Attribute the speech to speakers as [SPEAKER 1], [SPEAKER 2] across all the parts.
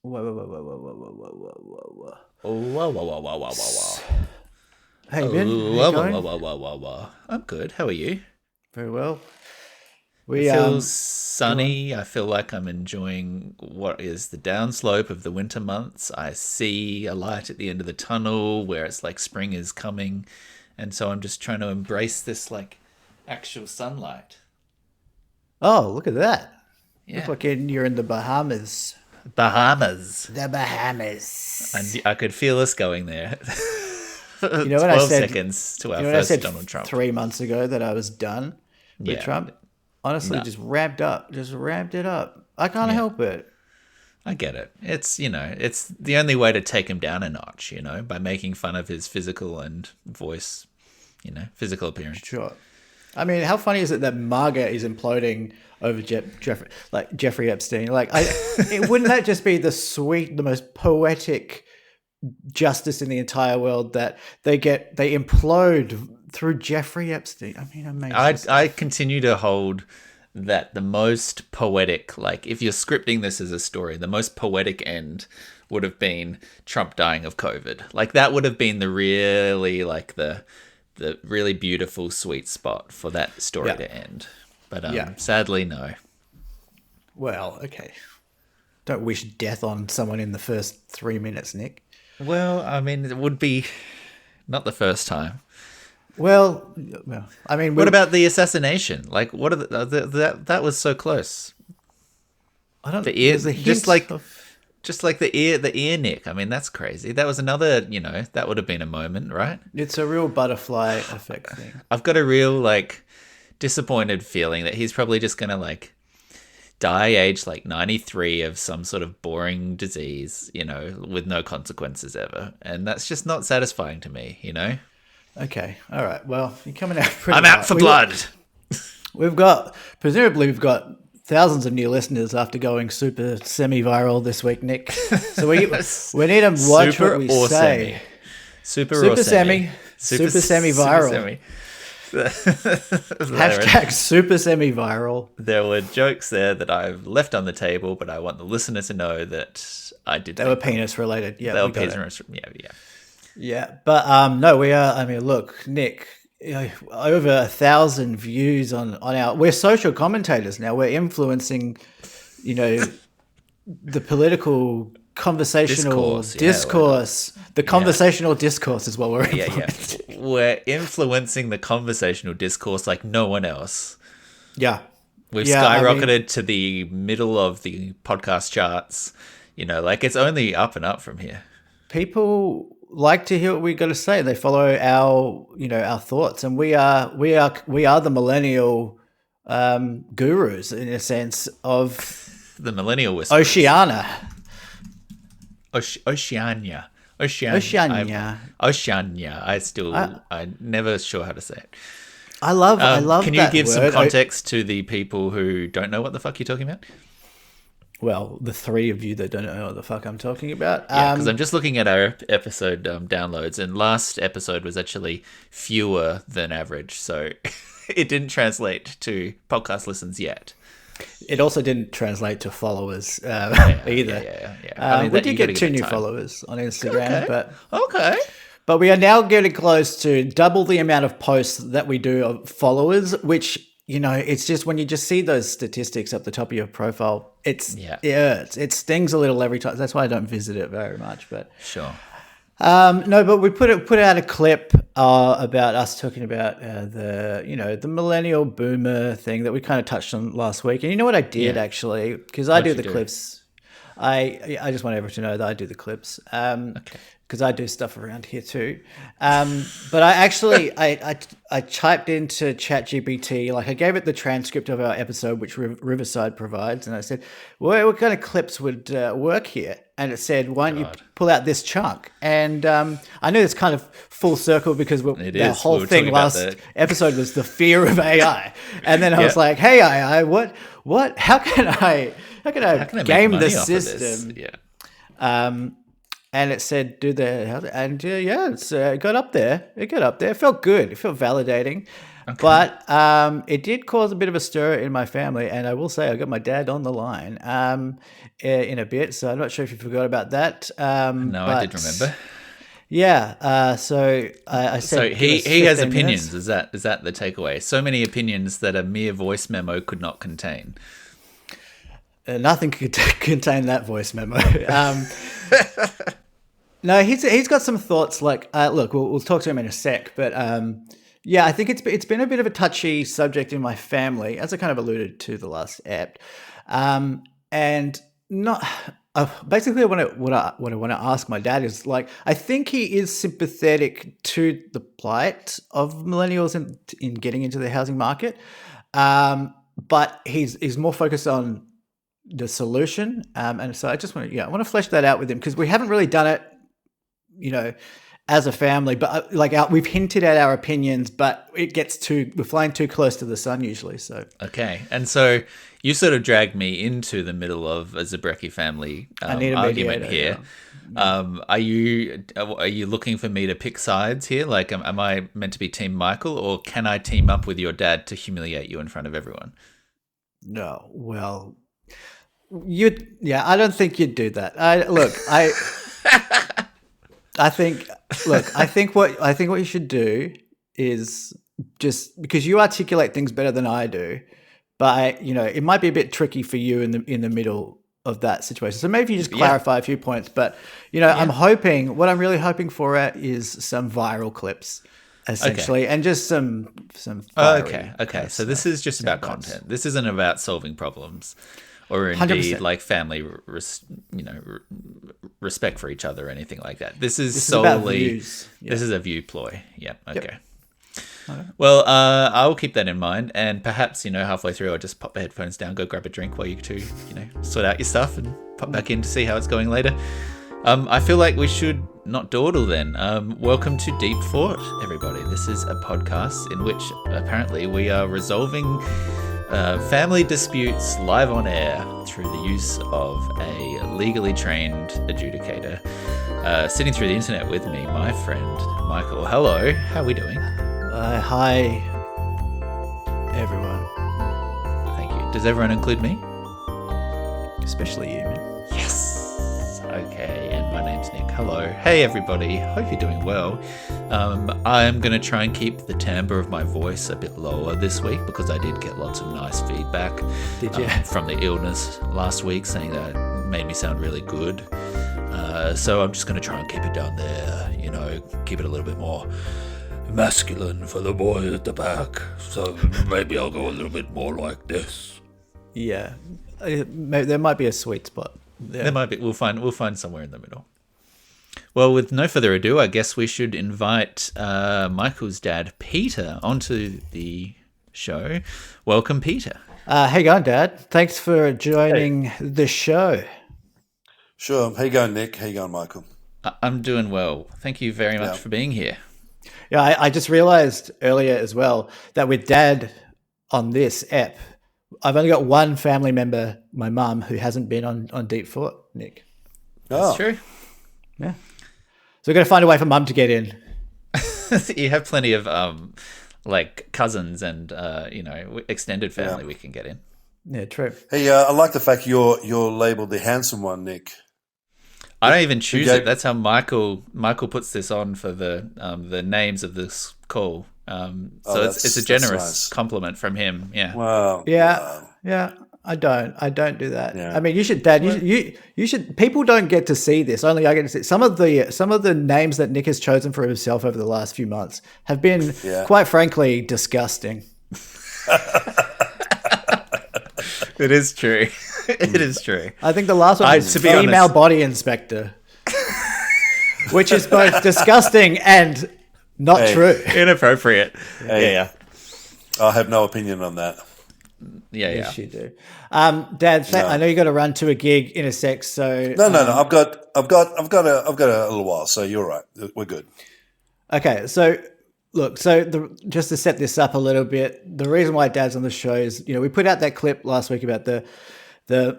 [SPEAKER 1] Whoa, whoa, whoa, whoa, whoa, whoa, whoa, whoa, whoa, whoa.
[SPEAKER 2] Whoa, whoa, whoa, whoa, whoa, whoa,
[SPEAKER 1] S-
[SPEAKER 2] whoa.
[SPEAKER 1] Hey, Ben, how you
[SPEAKER 2] Whoa, whoa, whoa,
[SPEAKER 1] going?
[SPEAKER 2] whoa, whoa, whoa, whoa. I'm good. How are you?
[SPEAKER 1] Very well.
[SPEAKER 2] It
[SPEAKER 1] We
[SPEAKER 2] feels
[SPEAKER 1] go on.
[SPEAKER 2] sunny. I feel like I'm enjoying what is the downslope of the winter months. I see a light at the end of the tunnel where it's like spring is coming. And so I'm just trying to embrace this like actual sunlight.
[SPEAKER 1] Oh, look at that. Look
[SPEAKER 2] Yeah.
[SPEAKER 1] like you're in the Bahamas.
[SPEAKER 2] Bahamas.
[SPEAKER 1] The Bahamas.
[SPEAKER 2] I could feel us going there.
[SPEAKER 1] You know when I
[SPEAKER 2] 12
[SPEAKER 1] said,
[SPEAKER 2] seconds to
[SPEAKER 1] you
[SPEAKER 2] our
[SPEAKER 1] know when I
[SPEAKER 2] first
[SPEAKER 1] said
[SPEAKER 2] Donald Trump.
[SPEAKER 1] 3 months ago that I was done with
[SPEAKER 2] Yeah.
[SPEAKER 1] Trump? Honestly,
[SPEAKER 2] No.
[SPEAKER 1] just ramped up. Just ramped it up. I can't
[SPEAKER 2] Yeah.
[SPEAKER 1] help it.
[SPEAKER 2] I get it. It's the only way to take him down a notch, by making fun of his physical and voice, physical appearance.
[SPEAKER 1] Sure. I mean, how funny is it that MAGA is imploding over Jeffrey Epstein? Wouldn't that just be the most poetic justice in the entire world that they implode through Jeffrey Epstein? I mean, amazing
[SPEAKER 2] I
[SPEAKER 1] stuff.
[SPEAKER 2] continue to hold that the most poetic, like if you're scripting this as a story, the most poetic end would have been Trump dying of COVID. Like that would have been the really like the really beautiful sweet spot for that story
[SPEAKER 1] Yeah.
[SPEAKER 2] to end. But
[SPEAKER 1] Yeah.
[SPEAKER 2] sadly no.
[SPEAKER 1] Well, okay. Don't wish death on someone in the first 3 minutes, Nick.
[SPEAKER 2] Well, I mean, it would be not the first time.
[SPEAKER 1] Well, I mean,
[SPEAKER 2] What about the assassination? Like, what are that was so close.
[SPEAKER 1] I don't.
[SPEAKER 2] The ear,
[SPEAKER 1] There's a hint of.
[SPEAKER 2] just like the ear nick. I mean, that's crazy. That was another, that would have been a moment, right?
[SPEAKER 1] It's a real butterfly effect thing.
[SPEAKER 2] I've got a real like disappointed feeling that he's probably just gonna like die aged like 93 of some sort of boring disease, with no consequences ever, and that's just not satisfying to me.
[SPEAKER 1] Okay, all right. Well, you're coming out pretty
[SPEAKER 2] I'm out
[SPEAKER 1] hard.
[SPEAKER 2] for blood.
[SPEAKER 1] We've got thousands of new listeners after going super semi-viral this week, Nick. So we need to watch
[SPEAKER 2] Super
[SPEAKER 1] what we
[SPEAKER 2] or
[SPEAKER 1] say.
[SPEAKER 2] semi. Super or
[SPEAKER 1] Super
[SPEAKER 2] semi.
[SPEAKER 1] semi, super semi-viral.
[SPEAKER 2] Super
[SPEAKER 1] Hashtag super semi-viral.
[SPEAKER 2] there were jokes there that I've left on the table, but I want the listener to know that I did.
[SPEAKER 1] They were penis related. Yeah,
[SPEAKER 2] They were
[SPEAKER 1] we got it.
[SPEAKER 2] penis. Yeah, yeah.
[SPEAKER 1] Yeah, but no, we are. I mean, look, Nick, over 1,000 views on our. We're social commentators now. We're influencing, you know, the political conversational
[SPEAKER 2] Discourse, yeah,
[SPEAKER 1] discourse. The conversational discourse is what we're
[SPEAKER 2] Yeah, yeah.
[SPEAKER 1] influencing.
[SPEAKER 2] We're influencing the conversational discourse like no one else.
[SPEAKER 1] Yeah,
[SPEAKER 2] We've
[SPEAKER 1] yeah.
[SPEAKER 2] skyrocketed to the middle of the podcast charts. Like it's only up and up from here.
[SPEAKER 1] People like to hear what we got to say. They follow our thoughts, and we are the millennial gurus in a sense of
[SPEAKER 2] The millennial whisperers.
[SPEAKER 1] Oceania.
[SPEAKER 2] Oceania.
[SPEAKER 1] Oceania.
[SPEAKER 2] Oceania. I never sure how to say it.
[SPEAKER 1] I love
[SPEAKER 2] Can you
[SPEAKER 1] that
[SPEAKER 2] give some
[SPEAKER 1] word.
[SPEAKER 2] context to the people who don't know what the fuck you're talking about?
[SPEAKER 1] Well, the three of you that don't know what the fuck I'm talking about.
[SPEAKER 2] Yeah, because I'm just looking at our episode downloads, and last episode was actually fewer than average, so it didn't translate to podcast listens yet.
[SPEAKER 1] It also didn't translate to followers either.
[SPEAKER 2] Yeah.
[SPEAKER 1] We did
[SPEAKER 2] you gotta
[SPEAKER 1] get
[SPEAKER 2] give
[SPEAKER 1] 2
[SPEAKER 2] it
[SPEAKER 1] new
[SPEAKER 2] time.
[SPEAKER 1] followers on Instagram,
[SPEAKER 2] Okay.
[SPEAKER 1] but we are now getting close to double the amount of posts that we do of followers, which, it's just when you just see those statistics up the top of your profile, it hurts. It stings a little every time. That's why I don't visit it very much. But
[SPEAKER 2] Sure.
[SPEAKER 1] no, but we put out a clip about us talking about the millennial boomer thing that we kind of touched on last week. And you know what I did actually, because I do the clips. I just want everyone to know that I do the clips. Because I do stuff around here too. But I actually I typed into ChatGPT, like I gave it the transcript of our episode, which Riverside provides, and I said, well, what kind of clips would work here? And it said, why don't you pull out this chunk? And I knew it's kind of full circle because our whole thing last episode was the fear of AI. And then I was like, hey, AI, what? How can I game the system?
[SPEAKER 2] Yeah.
[SPEAKER 1] And it said, it got up there. It got up there. It felt good. It felt validating. But it did cause a bit of a stir in my family, and I will say I got my dad on the line in a bit, so I'm not sure if you forgot about that.
[SPEAKER 2] No, I did remember.
[SPEAKER 1] Yeah, so I said
[SPEAKER 2] So he
[SPEAKER 1] give us
[SPEAKER 2] has
[SPEAKER 1] 15
[SPEAKER 2] opinions.
[SPEAKER 1] minutes.
[SPEAKER 2] Is that the takeaway? So many opinions that a mere voice memo could not contain.
[SPEAKER 1] Nothing could contain that voice memo. No, he's got some thoughts. Like, look, we'll talk to him in a sec, but yeah, I think it's been a bit of a touchy subject in my family, as I kind of alluded to the last ep, and not. Basically, what I want to ask my dad is, like, I think he is sympathetic to the plight of millennials in getting into the housing market, but he's more focused on the solution, and so I just want to flesh that out with him, because we haven't really done it, as a family, but we've hinted at our opinions, but we're flying too close to the sun usually. So
[SPEAKER 2] okay, and so you sort of dragged me into the middle of a Zabrecki family argument here. Yeah. Are you looking for me to pick sides here? Like, am I meant to be Team Michael, or can I team up with your dad to humiliate you in front of everyone?
[SPEAKER 1] No, well, I don't think you'd do that. I think what you should do is, just because you articulate things better than I do, but it might be a bit tricky for you in the middle of that situation. So maybe you just clarify a few points. But what I'm really hoping for is some viral clips, essentially, and just some.
[SPEAKER 2] Okay. So this is just about content. This isn't about solving problems, or indeed 100%. Like family, respect for each other or anything like that. This is solely. This is a view ploy. Yeah. Okay. Yep. Well, I will keep that in mind, and perhaps halfway through I'll just pop the headphones down, go grab a drink while you two sort out your stuff, and pop back in to see how it's going later. I feel like we should not dawdle then. Welcome to Deep Thought, everybody. This is a podcast in which apparently we are resolving family disputes live on air through the use of a legally trained adjudicator. Sitting through the internet with me, my friend Michael. Hello, how are we doing?
[SPEAKER 1] Hi, everyone.
[SPEAKER 2] Thank you. Does everyone include me?
[SPEAKER 1] Especially you, man.
[SPEAKER 2] Yes. Okay, and my name's Nick. Hello. Hey, everybody. Hope you're doing well. I'm going to try and keep the timbre of my voice a bit lower this week, because I did get lots of nice feedback from the illness last week, saying that it made me sound really good. So I'm just going to try and keep it down there, keep it a little bit more masculine for the boy at the back. So maybe I'll go a little bit more like this.
[SPEAKER 1] Yeah, there might be a sweet spot. Yeah.
[SPEAKER 2] There might be. We'll find somewhere in the middle. Well, with no further ado, I guess we should invite Michael's dad, Peter, onto the show. Welcome, Peter.
[SPEAKER 1] How you going, Dad? Thanks for joining the show.
[SPEAKER 3] Sure. How you going, Nick? How you going, Michael?
[SPEAKER 2] I'm doing well. Thank you very much for being here.
[SPEAKER 1] Yeah, I just realized earlier as well that with Dad on this ep, I've only got one family member, my mum, who hasn't been on Deep Thought, Nick.
[SPEAKER 2] That's true.
[SPEAKER 1] Yeah. So we've got to find a way for Mum to get in.
[SPEAKER 2] You have plenty of cousins and extended family we can get in.
[SPEAKER 1] Yeah, true.
[SPEAKER 3] Hey, I like the fact you're labelled the handsome one, Nick.
[SPEAKER 2] I don't even choose it. That's how Michael puts this on for the names of this call. So it's a generous compliment from him. Yeah.
[SPEAKER 3] Wow.
[SPEAKER 1] Yeah. I don't do that. Yeah. I mean, you should, Dad. You should. People don't get to see this. Only I get to see some of the names that Nick has chosen for himself over the last few months have been, quite frankly, disgusting.
[SPEAKER 2] It is true. It is true.
[SPEAKER 1] I think the last one was female body inspector, which is both disgusting and not true.
[SPEAKER 2] Inappropriate.
[SPEAKER 3] Yeah. I have no opinion on that.
[SPEAKER 2] Yeah.
[SPEAKER 1] Yes, you do. Dad, I know you got to run to a gig in a sec, so
[SPEAKER 3] no. I've got a little while, so you're right. We're good.
[SPEAKER 1] Okay, so look, just to set this up a little bit, the reason why Dad's on the show is, we put out that clip last week about the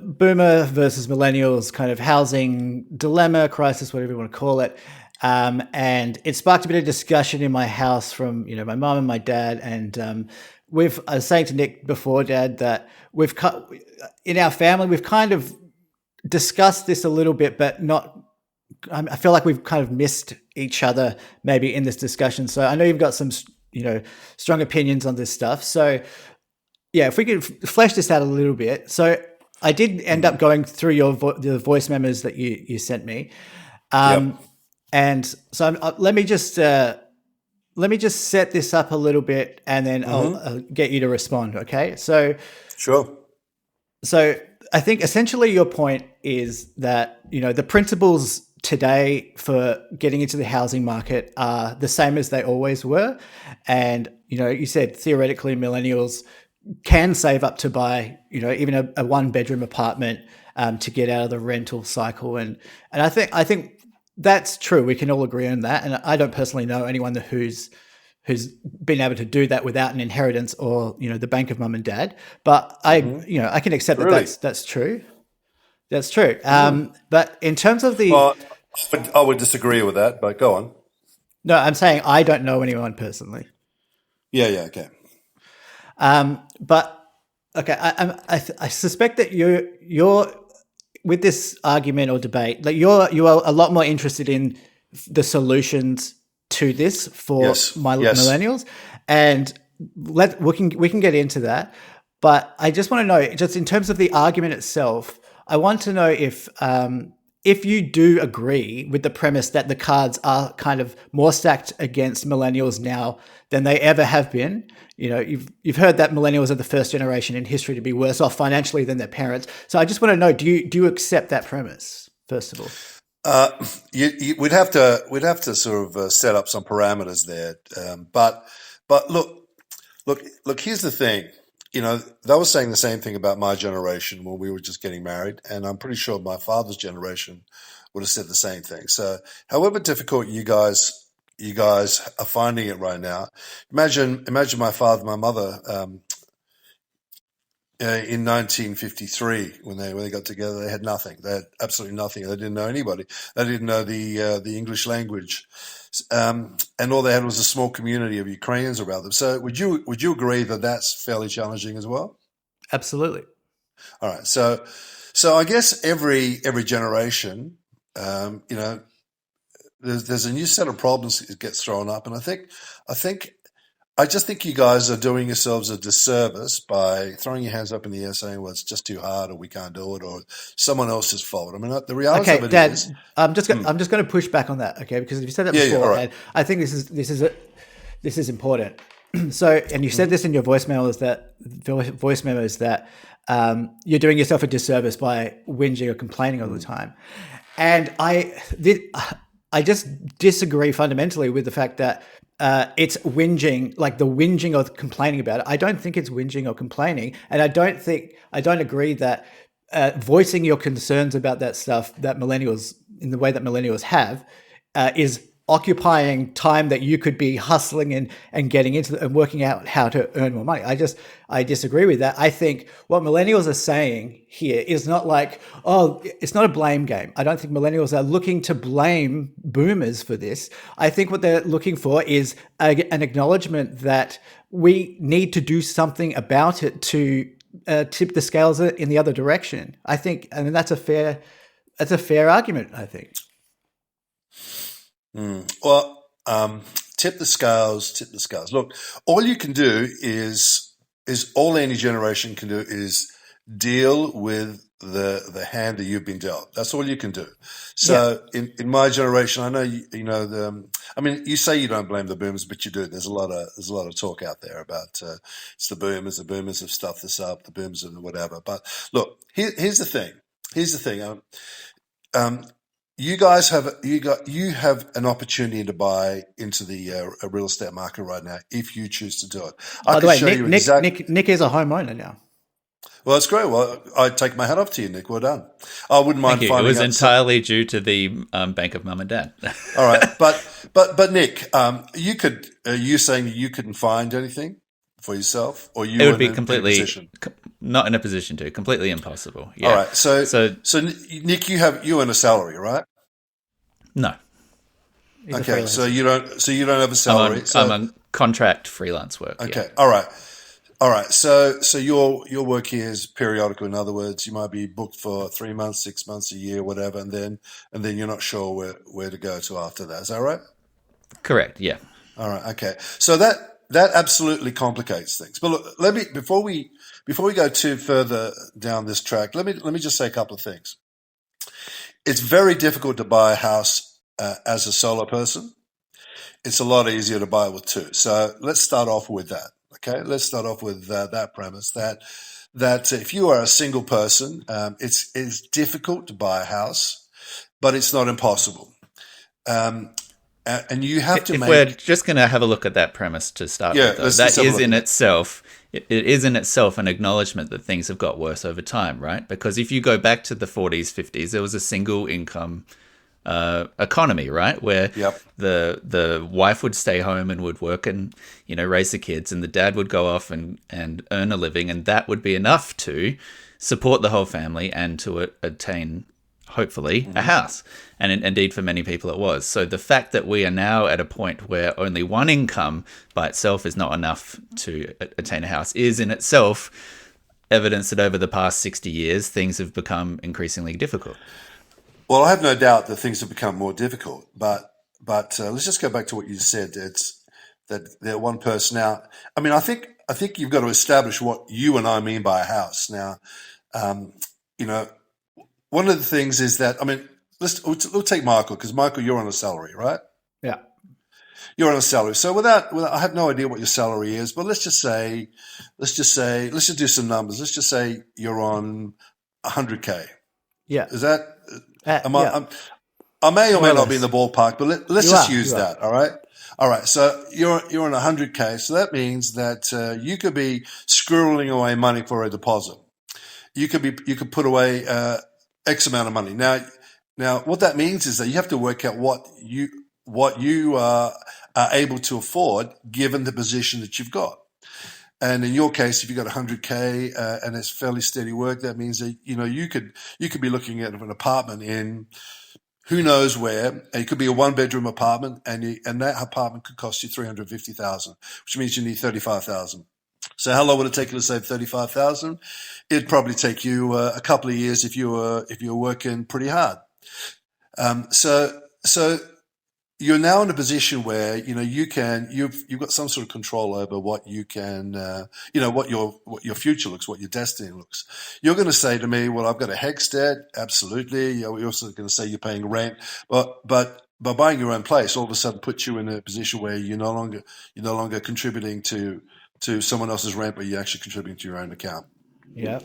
[SPEAKER 1] boomer versus millennials kind of housing dilemma, crisis, whatever you want to call it. And it sparked a bit of discussion in my house from my mum and my dad. And I was saying to Nick before, Dad, that in our family we've kind of discussed this a little bit, but not. I feel like we've kind of missed each other maybe in this discussion. So I know you've got some strong opinions on this stuff. So yeah, if we could flesh this out a little bit. So I did end up going through the voice memos that you sent me. And so let me just set this up a little bit, and then I'll get you to respond. Okay. So
[SPEAKER 3] sure.
[SPEAKER 1] So I think essentially your point is that, the principles today for getting into the housing market are the same as they always were. And, you said theoretically millennials can save up to buy, even a 1-bedroom apartment to get out of the rental cycle. And I think that's true. We can all agree on that. And I don't personally know anyone who's been able to do that without an inheritance or, the bank of mum and dad. But I can accept that that's true. That's true. But in terms of
[SPEAKER 3] Well, I would disagree with that, but go on.
[SPEAKER 1] No, I'm saying I don't know anyone personally.
[SPEAKER 3] Yeah, okay.
[SPEAKER 1] But okay, I suspect that you're with this argument or debate, like you are a lot more interested in the solutions to this for millennials, and we can get into that. But I just want to know, just in terms of the argument itself, I want to know if you do agree with the premise that the cards are kind of more stacked against millennials now than they ever have been. You've heard that millennials are the first generation in history to be worse off financially than their parents. So I just want to know, do you accept that premise, first of all?
[SPEAKER 3] We'd have to sort of set up some parameters there. But look, here's the thing. They were saying the same thing about my generation when we were just getting married, and I'm pretty sure my father's generation would have said the same thing. So, however difficult you guys are finding it right now, imagine my father and my mother in 1953 when they got together. They had nothing. They had absolutely nothing. They didn't know anybody. They didn't know the English language. And all they had was a small community of Ukrainians around them. So would you agree that that's fairly challenging as well?
[SPEAKER 1] Absolutely.
[SPEAKER 3] All right. So I guess every generation, there's a new set of problems that gets thrown up, and I just think you guys are doing yourselves a disservice by throwing your hands up in the air saying, well, it's just too hard, or we can't do it, or someone else's fault. I mean, the reality of it
[SPEAKER 1] Dad,
[SPEAKER 3] is...
[SPEAKER 1] I'm just going to push back on that, okay? Because if you said that before,
[SPEAKER 3] right.
[SPEAKER 1] I think this is important. So, and you said this in your voice memos that you're doing yourself a disservice by whinging or complaining all the time. And I just disagree fundamentally with the fact that it's whinging, like the whinging or complaining about it. I don't think it's whinging or complaining. And I don't agree that voicing your concerns about that stuff that millennials, in the way that millennials have, is occupying time that you could be hustling and getting into and working out how to earn more money. I disagree with that. I think what millennials are saying here is not like, it's not a blame game. I don't think millennials are looking to blame boomers for this. I think what they're looking for is an acknowledgement that we need to do something about it to tip the scales in the other direction. I think, and that's a fair argument, I think.
[SPEAKER 3] Well, tip the scales. Look, all you can do is all any generation can do is deal with the hand that you've been dealt. That's all you can do. So in my generation, I know you say you don't blame the boomers, but you do. There's a lot of talk out there about it's the boomers have stuffed this up, the boomers and whatever. But look, here's the thing. You have an opportunity to buy into the real estate market right now if you choose to do it.
[SPEAKER 1] By the way, Nick is a homeowner now.
[SPEAKER 3] Well, that's great. Well, I take my hat off to you, Nick. Well done. I wouldn't mind finding out.
[SPEAKER 2] It was entirely due to the bank of mum and dad.
[SPEAKER 3] All right, but Nick, are you saying that you couldn't find anything for yourself, or you?
[SPEAKER 2] It would be completely not in a position to. Completely impossible. Yeah.
[SPEAKER 3] All right. So Nick, you earn a salary, right?
[SPEAKER 2] No.
[SPEAKER 1] He's a
[SPEAKER 3] Okay, so
[SPEAKER 1] freelancer.
[SPEAKER 3] you don't have a salary.
[SPEAKER 2] I'm on contract freelance work.
[SPEAKER 3] Okay,
[SPEAKER 2] Yeah.
[SPEAKER 3] all right. So your work here is periodical. In other words, you might be booked for 3 months, 6 months, a year, whatever, and then you're not sure where to go to after that. Is that right?
[SPEAKER 2] Correct. Yeah.
[SPEAKER 3] All right. Okay. So that absolutely complicates things. But look, let me before we go too further down this track, let me just say a couple of things. It's very difficult to buy a house as a solo person. It's a lot easier to buy with two. So let's start off with that. Okay, let's start off with that premise that if you are a single person, it's difficult to buy a house, but it's not impossible. And you have to
[SPEAKER 2] If we're just going to have a look at that premise to start with, though, that is in itself, it is in itself an acknowledgement that things have got worse over time, right? Because if you go back to the 40s, 50s, there was a single income economy, right? Where
[SPEAKER 3] Yep.
[SPEAKER 2] the wife would stay home and would work and, raise the kids, and the dad would go off and earn a living, and that would be enough to support the whole family and to attain, hopefully, a house. And indeed, for many people, it was. So the fact that we are now at a point where only one income by itself is not enough to attain a house is in itself evidence that over the past 60 years, things have become increasingly difficult.
[SPEAKER 3] Well, I have no doubt that things have become more difficult, but let's just go back to what you said. It's that they're one person now. I mean, I think you've got to establish what you and I mean by a house. Now, one of the things is that, I mean, we'll take Michael, because Michael, you're on a salary, right?
[SPEAKER 1] Yeah.
[SPEAKER 3] You're on a salary. So without, I have no idea what your salary is, but let's just do some numbers. Let's just say you're on 100K.
[SPEAKER 1] Yeah.
[SPEAKER 3] Is that?
[SPEAKER 1] Yeah.
[SPEAKER 3] I may or may not be in the ballpark, but let's just use that.
[SPEAKER 1] Are.
[SPEAKER 3] All right. So you're on 100K. So that means that you could be squirreling away money for a deposit. You could put away X amount of money. Now what that means is that you have to work out what you are able to afford given the position that you've got. And in your case, if you've got 100K and it's fairly steady work, that means that you could be looking at an apartment in who knows where. It could be a one-bedroom apartment, and that apartment could cost you $350,000, which means you need $35,000. So how long would it take you to save $35,000? It'd probably take you a couple of years if you were working pretty hard. So you're now in a position where you've got some sort of control over what you can what your future looks, what your destiny looks. You're going to say to me, well, I've got a HECS debt. Absolutely. You're also going to say you're paying rent, but by buying your own place all of a sudden puts you in a position where you're no longer contributing to someone else's rent, but you're actually contributing to your own account.
[SPEAKER 1] Yeah.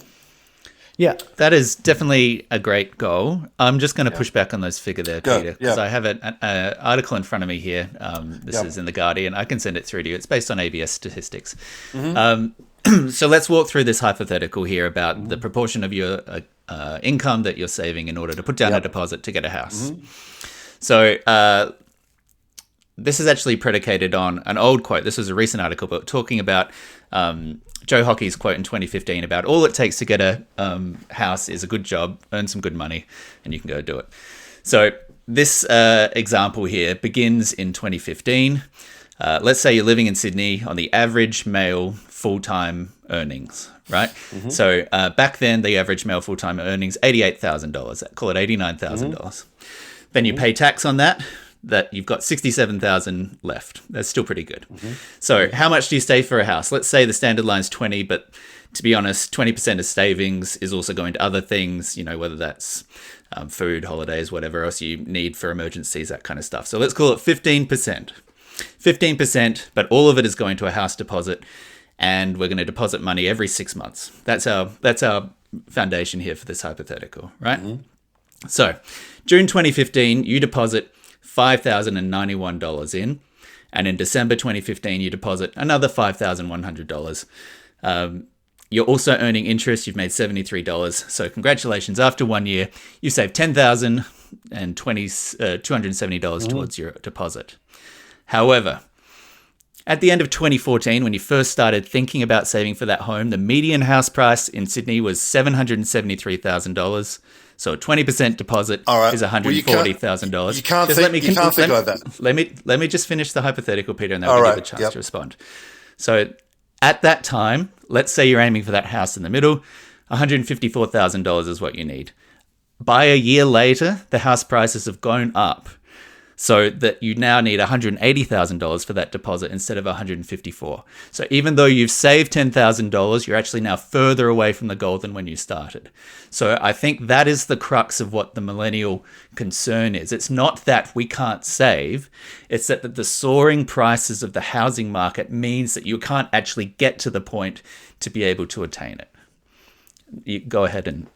[SPEAKER 2] That is definitely a great goal. I'm just going to push back on those figures there, Peter, because I have an article in front of me here. This is in The Guardian. I can send it through to you. It's based on ABS statistics. Mm-hmm. So let's walk through this hypothetical here about the proportion of your income that you're saving in order to put down a deposit to get a house. Mm-hmm. So this is actually predicated on an old quote. This was a recent article, but talking about Joe Hockey's quote in 2015 about all it takes to get a house is a good job, earn some good money, and you can go do it. So this example here begins in 2015. Let's say you're living in Sydney on the average male full-time earnings, right? Mm-hmm. So back then, the average male full-time earnings, $88,000. Call it $89,000. Mm-hmm. Then you pay tax on that you've got $67,000 left. That's still pretty good. Mm-hmm. So how much do you save for a house? Let's say the standard line's 20, but to be honest, 20% of savings is also going to other things, whether that's food, holidays, whatever else you need for emergencies, that kind of stuff. So let's call it 15%. 15%, but all of it is going to a house deposit, and we're going to deposit money every 6 months. That's our foundation here for this hypothetical, right? Mm-hmm. So June 2015, you deposit $5,091 in, and in December 2015 you deposit another $5,100. You're also earning interest. You've made $73, so congratulations. After 1 year you save $10,270 towards your deposit. However, at the end of 2014, when you first started thinking about saving for that home, the median house price in Sydney was $773,000. So a 20% deposit
[SPEAKER 3] All right.
[SPEAKER 2] is $140,000.
[SPEAKER 3] You can't
[SPEAKER 2] Just
[SPEAKER 3] think like that.
[SPEAKER 2] Let me just finish the hypothetical, Peter, and then
[SPEAKER 3] All
[SPEAKER 2] we'll
[SPEAKER 3] right.
[SPEAKER 2] give you a chance to respond. So at that time, let's say you're aiming for that house in the middle, $154,000 is what you need. By a year later, the house prices have gone up, so that you now need $180,000 for that deposit instead of $154,000. So even though you've saved $10,000, you're actually now further away from the goal than when you started. So I think that is the crux of what the millennial concern is. It's not that we can't save, it's that the soaring prices of the housing market means that you can't actually get to the point to be able to attain it. You go ahead and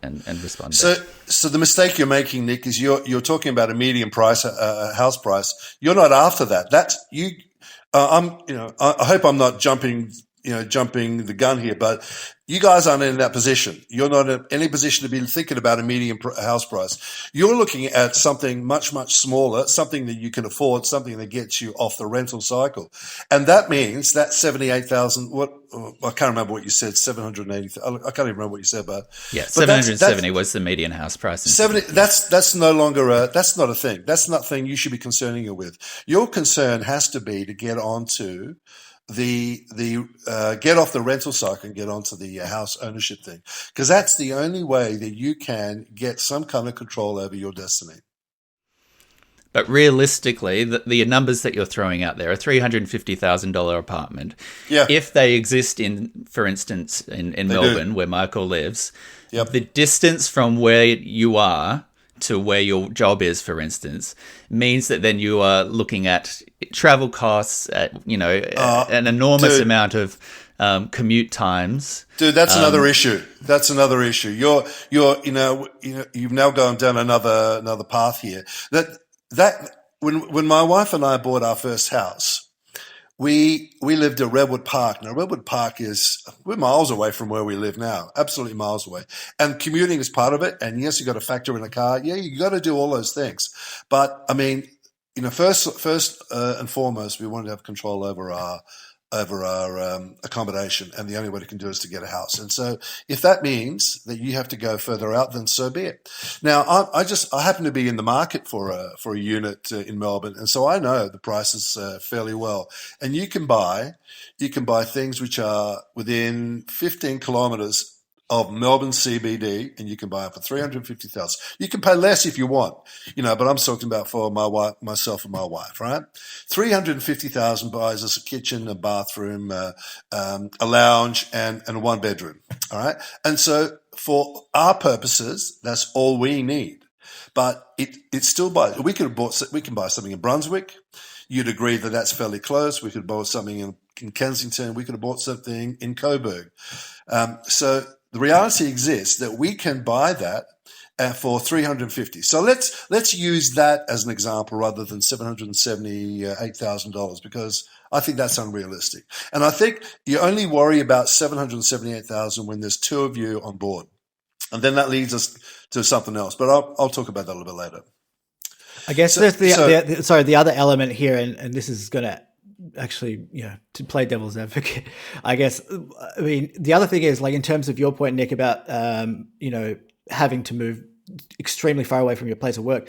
[SPEAKER 2] respond.
[SPEAKER 3] So the mistake you're making, Nick, is you're talking about a median price, house price. You're not after that. That's you. I hope I'm not jumping the gun here, but you guys aren't in that position. You're not in any position to be thinking about a median house price. You're looking at something much, much smaller, something that you can afford, something that gets you off the rental cycle. And that means that 78,000, I can't remember what you said, 780, I can't even remember what you said, but
[SPEAKER 2] 770 was the median house price.
[SPEAKER 3] 70, that's no longer that's not a thing. That's not a thing you should be concerning you with. Your concern has to be to get onto get off the rental cycle and get onto the house ownership thing, because that's the only way that you can get some kind of control over your destiny.
[SPEAKER 2] But realistically, the numbers that you're throwing out there, a $350,000 apartment, if they exist for instance, in Melbourne, where Michael lives, the distance from where you are to where your job is, for instance, means that then you are looking at travel costs, at an enormous amount of commute times.
[SPEAKER 3] Dude, that's another issue. That's another issue. You've now gone down another path here. That when my wife and I bought our first house, we lived at Redwood Park. Now, Redwood Park we're miles away from where we live now, absolutely miles away. And commuting is part of it. And yes, you got to factor in a car. Yeah, you got to do all those things. But I mean, first and foremost, we wanted to have control over our accommodation, and the only way to can do it is to get a house. And so if that means that you have to go further out, then so be it. Now, I happen to be in the market for a unit in Melbourne, and so I know the prices fairly well. And you can buy things which are within 15 kilometres of Melbourne CBD, and you can buy it for $350,000. You can pay less if you want, but I'm talking about for myself and my wife, right? $350,000 buys us a kitchen, a bathroom, a lounge, and a one bedroom. All right. And so for our purposes, that's all we need. But it still buys. We can buy something in Brunswick. You'd agree that that's fairly close. We could buy something in Kensington. We could have bought something in Coburg. So the reality exists that we can buy that for $350,000. So let's use that as an example rather than $778,000, because I think that's unrealistic. And I think you only worry about $778,000 when there's two of you on board, and then that leads us to something else. But I'll talk about that a little bit later.
[SPEAKER 1] I guess the other element here, and this is going to actually, to play devil's advocate, I guess. I mean, the other thing is, like, in terms of your point, Nick, about having to move extremely far away from your place of work,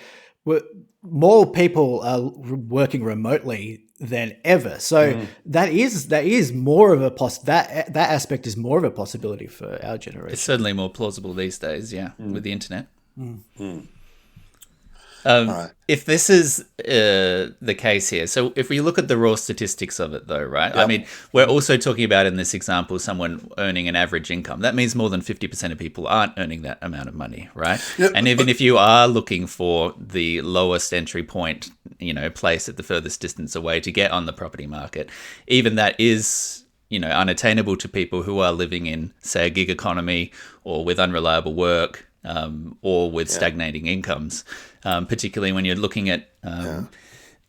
[SPEAKER 1] more people are working remotely than ever. So that is more of a that aspect is more of a possibility for our generation. It's
[SPEAKER 2] certainly more plausible these days, with the internet.
[SPEAKER 3] Right.
[SPEAKER 2] If this is the case here, so if we look at the raw statistics of it, though, right? Yep. I mean, we're also talking about, in this example, someone earning an average income. That means more than 50% of people aren't earning that amount of money, right? Yep. And even if you are looking for the lowest entry point, place at the furthest distance away to get on the property market, even that is, unattainable to people who are living in, say, a gig economy or with unreliable work. Or with stagnating incomes, particularly when you're looking at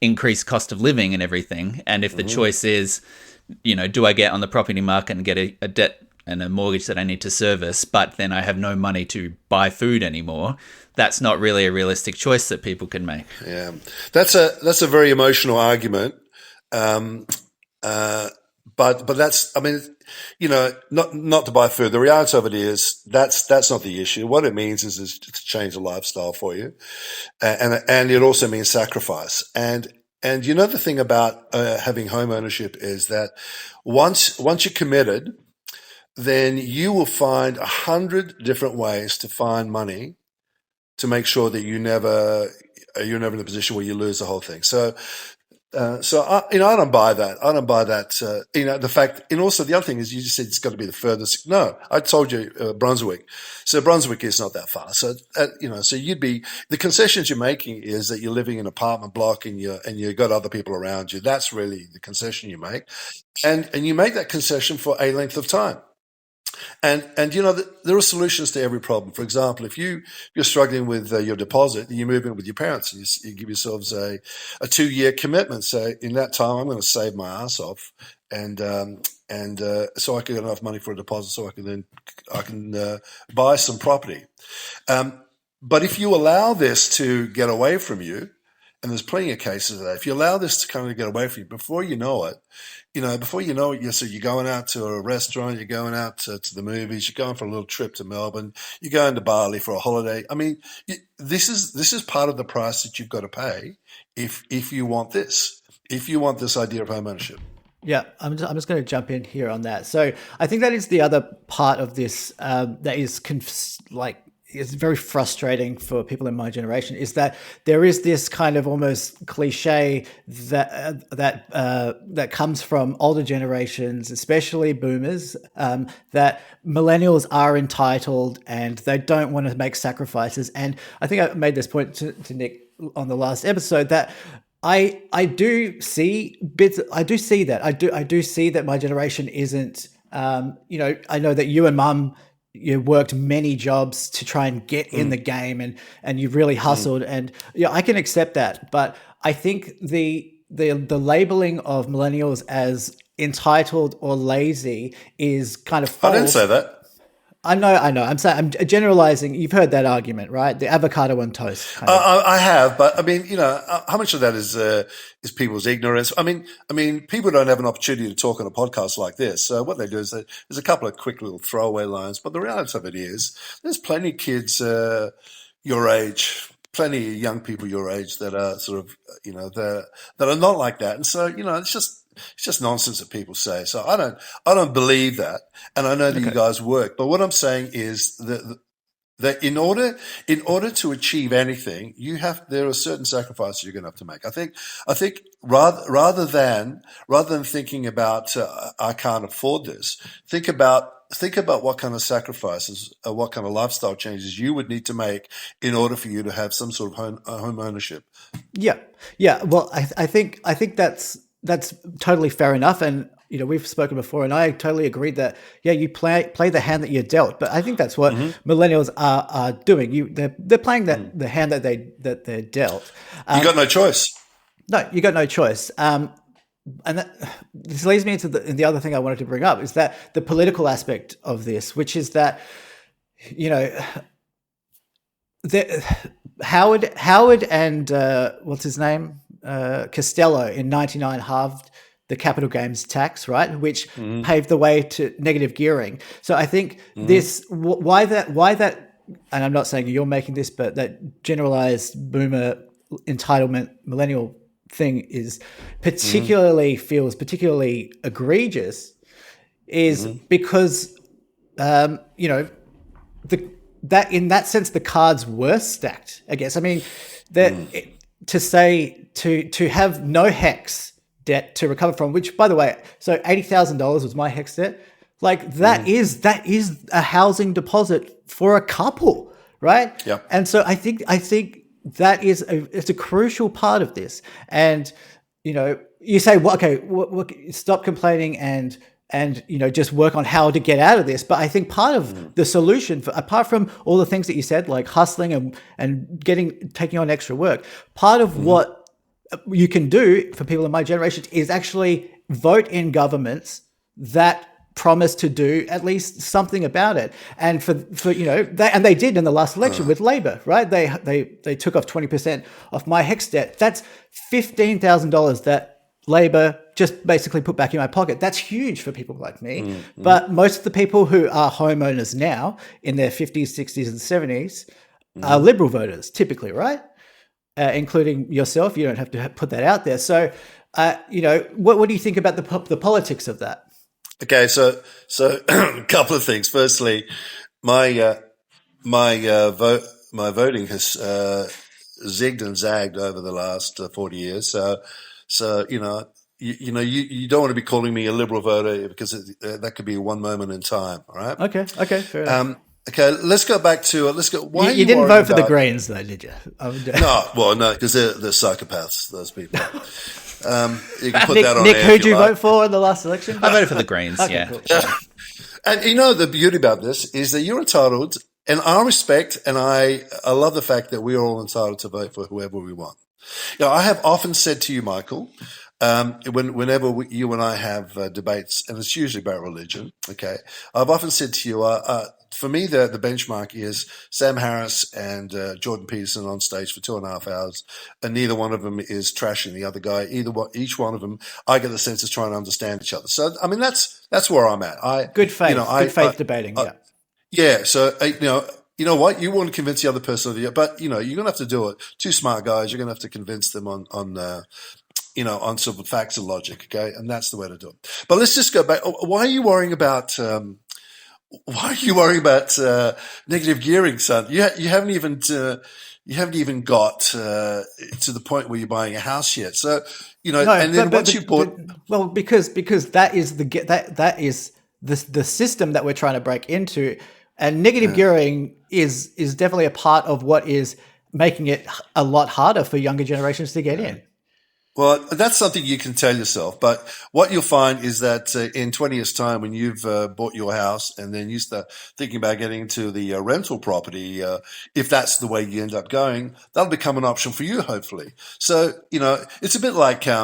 [SPEAKER 2] increased cost of living and everything. And if the choice is, do I get on the property market and get a debt and a mortgage that I need to service, but then I have no money to buy food anymore, that's not really a realistic choice that people can make.
[SPEAKER 3] Yeah, that's a very emotional argument. But that's, I mean, not to buy food. The reality of it is that's not the issue. What it means is to change the lifestyle for you, and it also means sacrifice. And the thing about having home ownership is that once you're committed, then you will find 100 different ways to find money to make sure that you're never in a position where you lose the whole thing. So I don't buy that. I don't buy that. The fact, and also the other thing is you just said it's got to be the furthest. No, I told you Brunswick. So Brunswick is not that far. So so the concessions you're making is that you're living in an apartment block and you got other people around you. That's really the concession you make, and you make that concession for a length of time. And there are solutions to every problem. For example, if you're struggling with your deposit, you move in with your parents. And you give yourselves a 2-year commitment. So in that time, I'm going to save my ass off, and so I can get enough money for a deposit, so I can buy some property. But if you allow this to get away from you, and there's plenty of cases of that, if you allow this to kind of get away from you, before you know it, you're going out to a restaurant, you're going out to the movies, you're going for a little trip to Melbourne, you're going to Bali for a holiday. I mean, this is part of the price that you've got to pay if you want this, idea of home ownership.
[SPEAKER 1] Yeah, I'm just going to jump in here on that. So I think that is the other part of this that is it's very frustrating for people in my generation, is that there is this kind of almost cliche that comes from older generations, especially boomers, that millennials are entitled and they don't want to make sacrifices. And I think I made this point to Nick on the last episode that I do see bits. I do see that. I do see that my generation isn't. I know that you and Mum, you worked many jobs to try and get in the game, and you've really hustled, and I can accept that. But I think the labeling of millennials as entitled or lazy is kind of false.
[SPEAKER 3] I didn't say that.
[SPEAKER 1] I know. I'm generalizing. You've heard that argument, right? The avocado on toast.
[SPEAKER 3] I have, but I mean, how much of that is people's ignorance? I mean, people don't have an opportunity to talk on a podcast like this. So what they do is there's a couple of quick little throwaway lines, but the reality of it is there's plenty of kids your age, plenty of young people your age that are sort of, that are not like that. And so, it's just nonsense that people say. So I don't believe that. And I know that you guys work, but what I'm saying is that in order to achieve anything, there are certain sacrifices you're going to have to make. I think rather than thinking about, I can't afford this, think about what kind of sacrifices, what kind of lifestyle changes you would need to make in order for you to have some sort of home ownership.
[SPEAKER 1] Yeah. Well, I think that's totally fair enough. And, we've spoken before, and I totally agree that, you play the hand that you're dealt. But I think that's what millennials are doing. They're playing the hand that they're dealt.
[SPEAKER 3] You got no choice.
[SPEAKER 1] No, you got no choice. And this leads me into the other thing I wanted to bring up, is that the political aspect of this, which is that, Howard and what's his name? Costello in 1999 halved the capital gains tax, right, which paved the way to negative gearing. So I think why that, and I'm not saying you're making this, but that generalized boomer entitlement millennial thing is feels particularly egregious, is because that in that sense the cards were stacked, I guess. I mean that. To have no HEX debt to recover from, which, by the way, so $80,000 was my HEX debt. Like that is a housing deposit for a couple, right?
[SPEAKER 3] Yeah.
[SPEAKER 1] And so I think that it's a crucial part of this. And you say, well, okay, stop complaining and just work on how to get out of this. But I think part of the solution, apart from all the things that you said, like hustling and taking on extra work, part of what you can do for people in my generation is actually vote in governments that promise to do at least something about it. And and they did in the last election with Labor, right? They took off 20% off my HEX debt. That's $15,000 that Labor just basically put back in my pocket. That's huge for people like me.
[SPEAKER 3] Mm-hmm.
[SPEAKER 1] But most of the people who are homeowners now in their 50s, 60s, and 70s are Liberal voters, typically, right? Including yourself. You don't have to put that out there. So, what do you think about the politics of that?
[SPEAKER 3] Okay, so a couple of things. Firstly, my voting has zigged and zagged over the last 40 years. So you don't want to be calling me a Liberal voter because that could be one moment in time. All right.
[SPEAKER 1] Okay, fair enough.
[SPEAKER 3] Okay, let's go back to Why
[SPEAKER 1] you didn't vote for the Greens, though, did you?
[SPEAKER 3] No, because they're psychopaths. Those people. You can put
[SPEAKER 1] Nick,
[SPEAKER 3] that on.
[SPEAKER 1] Nick,
[SPEAKER 3] air
[SPEAKER 1] who'd you vote for in the last election?
[SPEAKER 2] I voted for the Greens.
[SPEAKER 1] Okay, cool.
[SPEAKER 3] And the beauty about this is that you're entitled, and I respect, and I love the fact that we are all entitled to vote for whoever we want. I have often said to you, Michael, whenever you and I have debates, and it's usually about religion, okay, I've often said to you, for me, the benchmark is Sam Harris and Jordan Peterson on stage for 2.5 hours, and neither one of them is trashing the other guy. Each one of them, I get the sense is trying to understand each other. So, I mean, that's where I'm at.
[SPEAKER 1] Good faith, good faith debating. Yeah.
[SPEAKER 3] Yeah. So, you know what? You want to convince the other person of you, but you're going to have to do it. Two smart guys, you're going to have to convince them on sort of facts and logic. Okay, and that's the way to do it. But let's just go back. Why are you worrying about? Why are you worrying about negative gearing, son? You haven't even got to the point where you're buying a house yet. So once you bought,
[SPEAKER 1] because that is the system that we're trying to break into, and negative gearing is definitely a part of what is making it a lot harder for younger generations to get in.
[SPEAKER 3] Well, that's something you can tell yourself. But what you'll find is that in 20 years' time, when you've bought your house and then you start thinking about getting into the rental property, if that's the way you end up going, that'll become an option for you, hopefully. So, it's a bit like you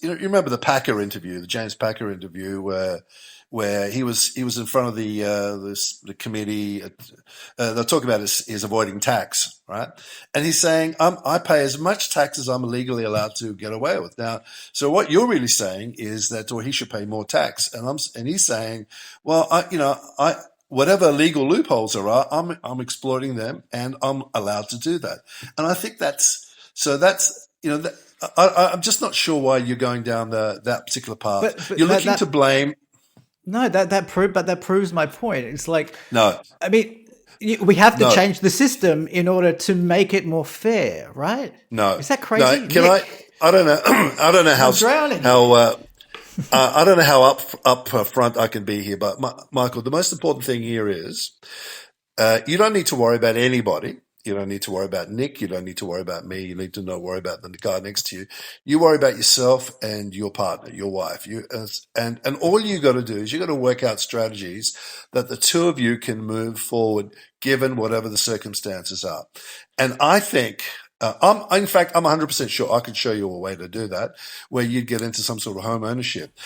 [SPEAKER 3] remember the Packer interview, the James Packer interview, where he was in front of the committee. They're talking about his avoiding tax, right? And he's saying, I pay as much tax as I'm legally allowed to get away with. Now, so what you're really saying is that, he should pay more tax, and he's saying, well, whatever legal loopholes there are, I'm exploiting them, and I'm allowed to do that. And I think I'm just not sure why you're going down that particular path.
[SPEAKER 1] But
[SPEAKER 3] you're looking to blame.
[SPEAKER 1] No, that proves my point. It's like,
[SPEAKER 3] no,
[SPEAKER 1] I mean, we have to change the system in order to make it more fair, right?
[SPEAKER 3] No,
[SPEAKER 1] is that crazy?
[SPEAKER 3] No, I don't know. I don't know how.
[SPEAKER 1] I'm drowning.
[SPEAKER 3] I don't know how up front I can be here, but Michael, the most important thing here is you don't need to worry about anybody. You don't need to worry about Nick. You don't need to worry about me. You need to not worry about the guy next to you. You worry about yourself and your partner, your wife. And all you got to do is you got to work out strategies that the two of you can move forward, given whatever the circumstances are. And I think, I'm 100% sure I could show you a way to do that, where you'd get into some sort of home ownership.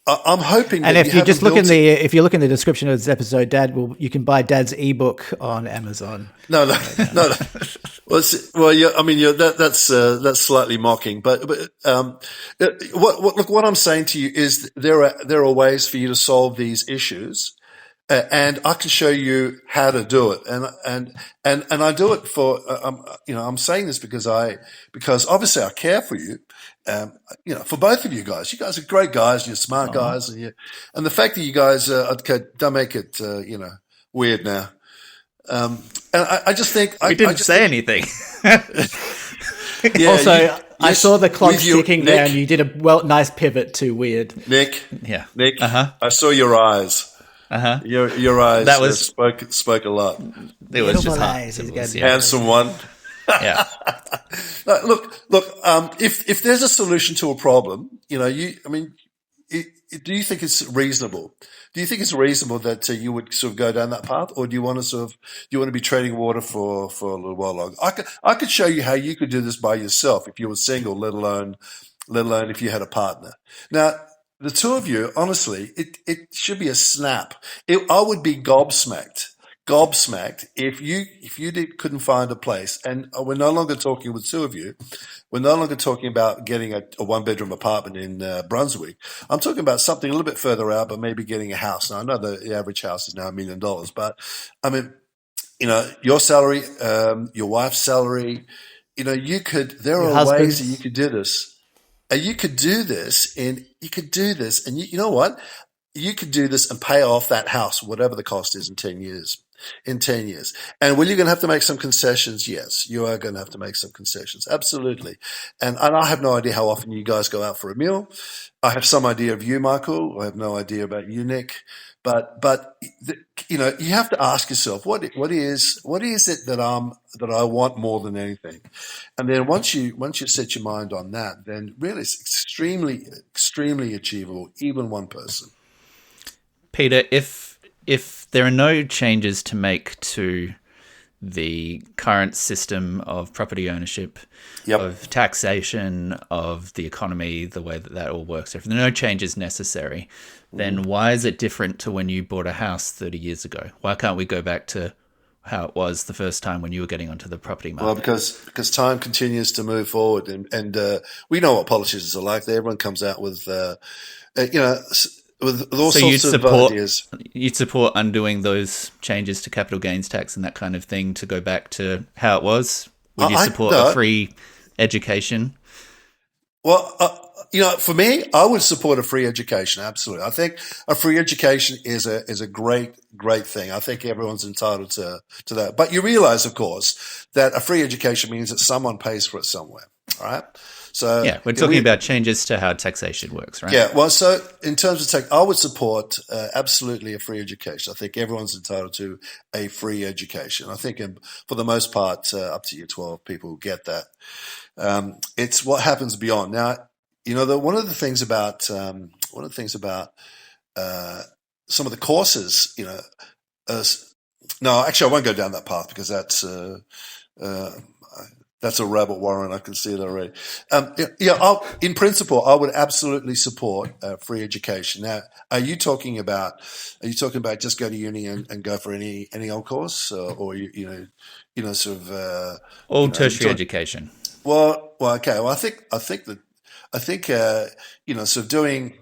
[SPEAKER 3] I'm hoping.
[SPEAKER 1] And if you just look if you look in the description of this episode, you can buy Dad's ebook on Amazon.
[SPEAKER 3] No. Well, yeah. I mean, that's slightly mocking, but what I'm saying to you is there are ways for you to solve these issues. And I can show you how to do it, and I do it for I'm saying this because obviously I care for you, for both of you guys. You guys are great guys, you're smart guys, and the fact that you guys don't make it weird now. And I just think
[SPEAKER 2] we didn't say anything.
[SPEAKER 3] Yeah,
[SPEAKER 1] also, I saw the clock ticking there,
[SPEAKER 3] Nick,
[SPEAKER 1] and you did a nice pivot to weird.
[SPEAKER 3] Nick,
[SPEAKER 2] yeah,
[SPEAKER 3] Nick, I saw your eyes. Your eyes spoke a lot.
[SPEAKER 2] It was just
[SPEAKER 3] handsome one.
[SPEAKER 2] Yeah.
[SPEAKER 3] Look. If there's a solution to a problem, do you think it's reasonable? Do you think it's reasonable that you would sort of go down that path, or do you want to be treading water for a little while longer? I could show you how you could do this by yourself if you were single, let alone if you had a partner. Now, the two of you, honestly, it should be a snap. I would be gobsmacked gobsmacked if you couldn't find a place. And we're no longer talking with two of you. We're no longer talking about getting a one-bedroom apartment in Brunswick. I'm talking about something a little bit further out, but maybe getting a house. Now, I know the average house is now $1 million, but I mean, your salary, your wife's salary, there
[SPEAKER 1] Your
[SPEAKER 3] are ways that
[SPEAKER 1] husband's.
[SPEAKER 3] you could do this. And you could do this, and you know what? You could do this and pay off that house, whatever the cost is, in 10 years. In 10 years. And will you going to have to make some concessions? Yes, you are going to have to make some concessions. Absolutely. And I have no idea how often you guys go out for a meal. I have some idea of you, Michael. I have no idea about you, Nick. But you have to ask yourself, what is it that I want more than anything? And then once you set your mind on that, then really it's extremely, extremely achievable, even one person.
[SPEAKER 2] Peter, if there are no changes to make to the current system of property ownership,
[SPEAKER 3] Yep.
[SPEAKER 2] of taxation, of the economy, the way that all works, if there are no changes necessary, then why is it different to when you bought a house 30 years ago? Why can't we go back to how it was the first time when you were getting onto the property market?
[SPEAKER 3] Well, because time continues to move forward, and we know what politicians are like. Everyone comes out with with all
[SPEAKER 2] So
[SPEAKER 3] sorts of ideas.
[SPEAKER 2] you'd support undoing those changes to capital gains tax and that kind of thing to go back to how it was? Would you support a free education?
[SPEAKER 3] Well, for me, I would support a free education. Absolutely, I think a free education is a great thing. I think everyone's entitled to that. But you realize, of course, that a free education means that someone pays for it somewhere. All right. So
[SPEAKER 2] Yeah, we're talking about changes to how taxation works, right?
[SPEAKER 3] Yeah, well, so in terms of tech, I would support absolutely a free education. I think everyone's entitled to a free education. I think for the most part, up to year 12, people get that. It's what happens beyond. Now, one of the things about some of the courses, no, actually, I won't go down that path because that's a rabbit warren. I can see it already. In principle, I would absolutely support free education. Now, are you talking about just go to uni and go for any old course, or sort of
[SPEAKER 2] All tertiary education.
[SPEAKER 3] Well, okay. Well, I think sort of doing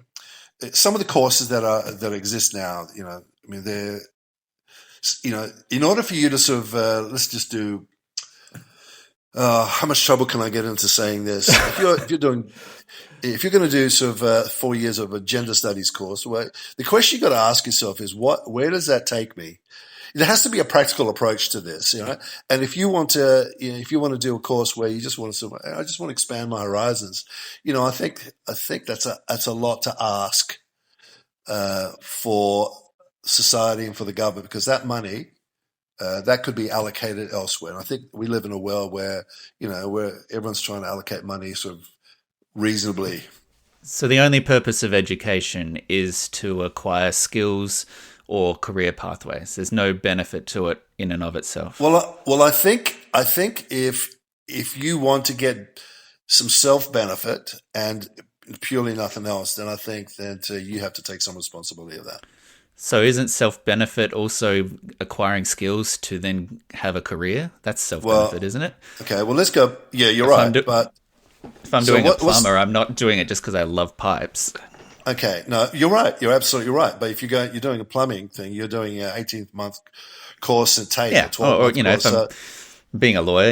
[SPEAKER 3] some of the courses that exist now. I mean, they're in order for you to sort of let's just do. How much trouble can I get into saying this? If you're going to do sort of 4 years of a gender studies course, well, the question you got to ask yourself is where does that take me? There has to be a practical approach to this, And if you want to, do a course where you just want to, I just want to expand my horizons, I think that's a lot to ask for society and for the government, because that money. That could be allocated elsewhere. And I think we live in a world where everyone's trying to allocate money sort of reasonably.
[SPEAKER 2] So the only purpose of education is to acquire skills or career pathways. There's no benefit to it in and of itself.
[SPEAKER 3] Well, I think if you want to get some self-benefit and purely nothing else, then I think that you have to take some responsibility of that.
[SPEAKER 2] So isn't self-benefit also acquiring skills to then have a career? That's self-benefit, isn't it?
[SPEAKER 3] Okay, well, let's go. Yeah, you're right. But
[SPEAKER 2] if I'm doing a plumber, I'm not doing it just because I love pipes.
[SPEAKER 3] Okay, no, you're right. You're absolutely right. But if you're doing a plumbing thing, you're doing an 18-month course at Tate.
[SPEAKER 2] Yeah, or
[SPEAKER 3] course,
[SPEAKER 2] if I'm being a lawyer,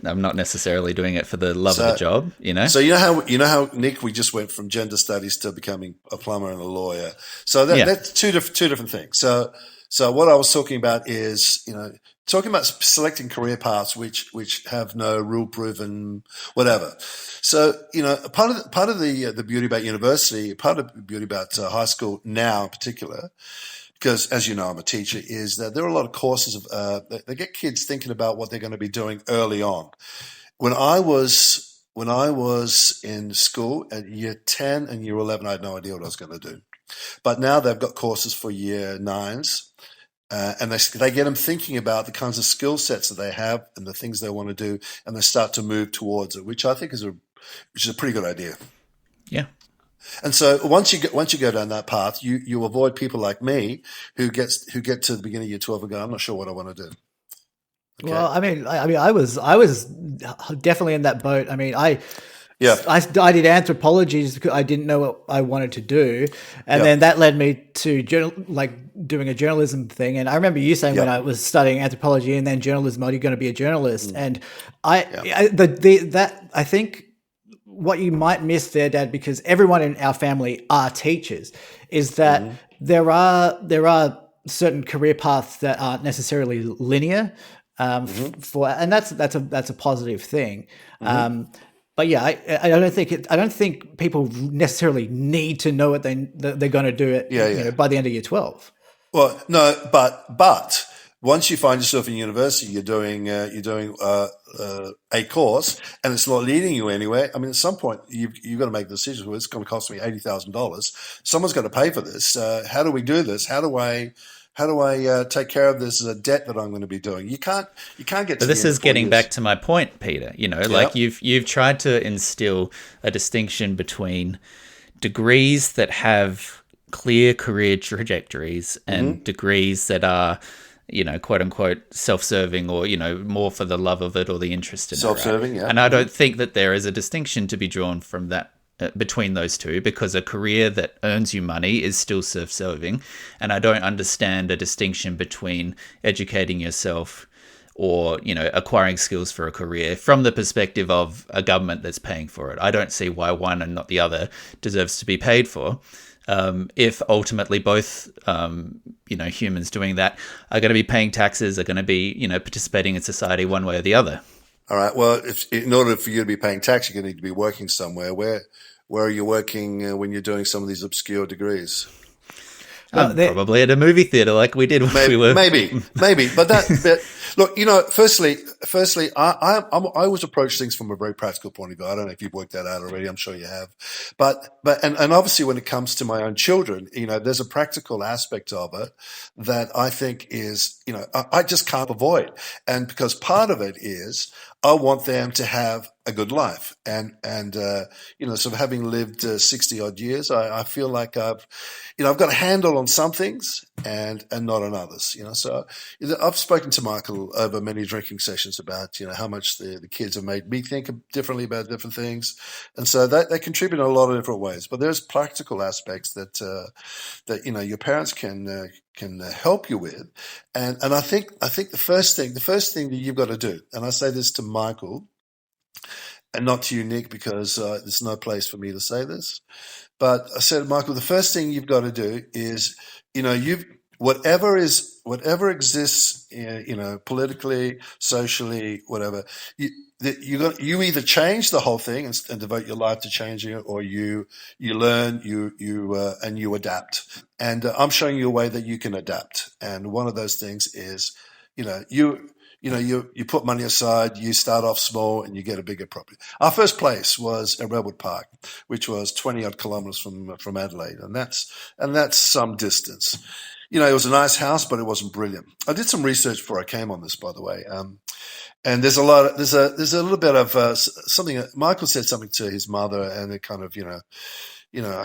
[SPEAKER 2] I'm not necessarily doing it for the love of the job, So
[SPEAKER 3] you know how Nick, we just went from gender studies to becoming a plumber and a lawyer. So that's two different things. So what I was talking about is talking about selecting career paths which have no rule proven whatever. So part of the beauty about university, part of the beauty about high school now in particular, because as you know, I'm a teacher, is that there are a lot of courses they get kids thinking about what they're going to be doing early on. When I was in school at year 10 and year 11, I had no idea what I was going to do. But now they've got courses for year 9s, and they get them thinking about the kinds of skill sets that they have and the things they want to do, and they start to move towards it, which I think is a pretty good idea.
[SPEAKER 2] Yeah.
[SPEAKER 3] And so once you go down that path, you avoid people like me who get to the beginning of year 12 and go, I'm not sure what I want to do. Okay.
[SPEAKER 1] Well, I was definitely in that boat. I mean, I did anthropology just because I didn't know what I wanted to do, and then that led me to doing a journalism thing. And I remember you saying when I was studying anthropology and then journalism, are you going to be a journalist? And I think what you might miss there, Dad, because everyone in our family are teachers, is that there are certain career paths that aren't necessarily linear. And that's a positive thing. But yeah, I don't think people necessarily need to know what they're going to do it. By the end of year 12.
[SPEAKER 3] Well, no, but once you find yourself in university, you're doing a course, and it's not leading you anywhere. I mean, at some point, you've got to make the decision. Well, it's going to cost me $80,000. Someone's going to pay for this. How do we do this? How do I take care of this debt that I'm going to be doing? You can't get to
[SPEAKER 2] But this is getting back to my point, Peter. Like you've tried to instill a distinction between degrees that have clear career trajectories and degrees that are, quote unquote, self-serving or, more for the love of it or the interest in
[SPEAKER 3] self-serving,
[SPEAKER 2] it. Right? And I don't think that there is a distinction to be drawn from that. Between those two, because a career that earns you money is still self-serving, and I don't understand a distinction between educating yourself or acquiring skills for a career from the perspective of a government that's paying for it. I don't see why one and not the other deserves to be paid for. If ultimately both humans doing that are going to be paying taxes, are going to be participating in society one way or the other.
[SPEAKER 3] All right. Well, in order for you to be paying tax, you're going to need to be working somewhere. Where are you working when you're doing some of these obscure degrees?
[SPEAKER 2] Probably at a movie theater, like we did when we were.
[SPEAKER 3] Maybe. But look, firstly, I always approach things from a very practical point of view. I don't know if you've worked that out already. I'm sure you have. But obviously, when it comes to my own children, there's a practical aspect of it that I think is, I just can't avoid. And because part of it is, I want them to have a good life. And sort of having lived 60 odd years, I feel like I've got a handle on some things and not on others, So I've spoken to Michael over many drinking sessions about, how much the kids have made me think differently about different things. And so they contribute in a lot of different ways. But there's practical aspects that your parents can help you with. And I think the first thing that you've got to do, and I say this to Michael, and not to you, Nick, because there's no place for me to say this. But I said, Michael, the first thing you've got to do is, whatever exists, politically, socially, whatever, you either change the whole thing and devote your life to changing it, or you learn, and you adapt. And I'm showing you a way that you can adapt. And one of those things is, you put money aside, you start off small, and you get a bigger property. Our first place was at Redwood Park, which was 20 odd kilometers from Adelaide, and that's some distance. It was a nice house, but it wasn't brilliant. I did some research before I came on this, by the way. And there's a little bit of something. Michael said something to his mother, and it kind of, I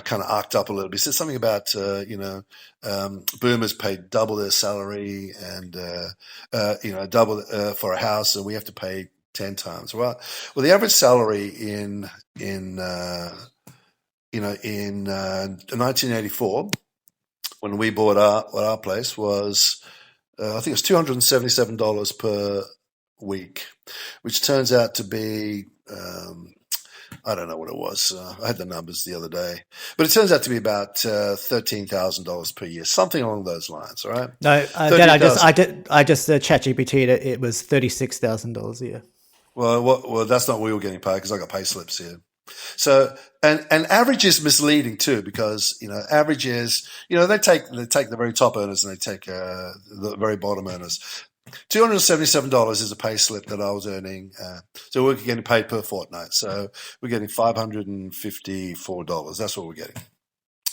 [SPEAKER 3] kind of arced up a little bit. He said something about, boomers paid double their salary and, double for a house, and we have to pay 10 times. Well, the average salary in 1984, when we bought our place, was, I think it was $277 per week, which turns out to be, I don't know what it was. I had the numbers the other day, but it turns out to be about $13,000 per year, something along those lines. All right.
[SPEAKER 1] No, Dad, I just ChatGPT'd it. It was $36,000 a year.
[SPEAKER 3] Well, that's not what we were getting paid, because I got pay slips here. So, and average is misleading too, because, average is, they take the very top earners and they take the very bottom earners. $277 is a pay slip that I was earning. So we're getting paid per fortnight. So we're getting $554. That's what we're getting.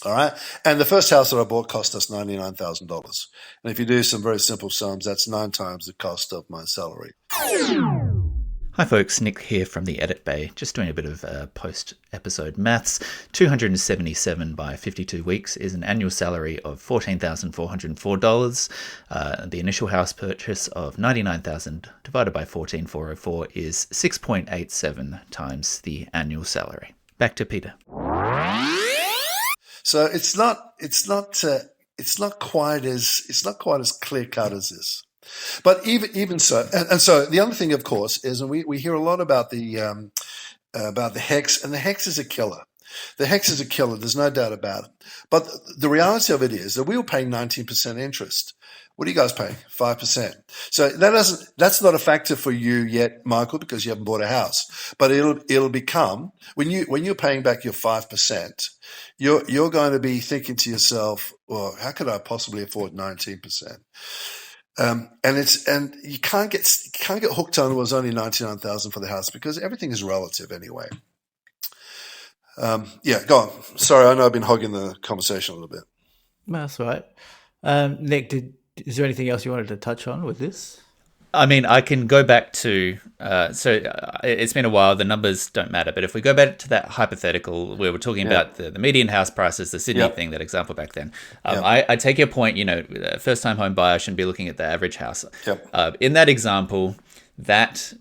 [SPEAKER 3] All right. And the first house that I bought cost us $99,000. And if you do some very simple sums, that's 9 times the cost of my salary.
[SPEAKER 2] Hi folks, Nick here from the Edit Bay, just doing a bit of post-episode maths. 277 by 52 weeks is an annual salary of $14,404. The initial house purchase of $99,000 divided by 14,404 is 6.87 times the annual salary. Back to Peter.
[SPEAKER 3] So it's not quite as clear cut as this. But even so, and so the other thing, of course, is, and we hear a lot about the hex, and the hex is a killer. The hex is a killer. There's no doubt about it. But the reality of it is that we were paying 19% interest. What are you guys paying? 5%. So that's not a factor for you yet, Michael, because you haven't bought a house. But it'll become when you're paying back your 5%, you're going to be thinking to yourself, well, how could I possibly afford 19%? And you can't get hooked on it was only $99,000 for the house, because everything is relative anyway. Go on. Sorry, I know I've been hogging the conversation a little bit.
[SPEAKER 1] That's all right. Nick, is there anything else you wanted to touch on with this?
[SPEAKER 2] I mean, I can go back to, it's been a while, the numbers don't matter, but if we go back to that hypothetical where we're talking about the median house prices, the Sydney thing, that example back then, I take your point, first-time home buyer shouldn't be looking at the average house. In that example, that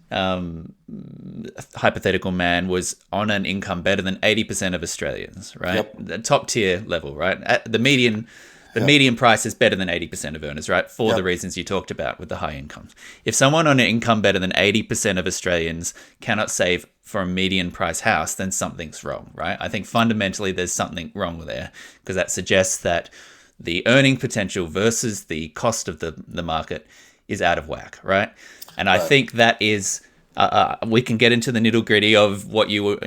[SPEAKER 2] hypothetical man was on an income better than 80% of Australians, right? The top tier level, right? At the median price is better than 80% of earners, right? For the reasons you talked about with the high incomes. If someone on an income better than 80% of Australians cannot save for a median price house, then something's wrong, right? I think fundamentally there's something wrong there, because that suggests that the earning potential versus the cost of the market is out of whack, right? And I think that is... we can get into the nitty gritty of what you were,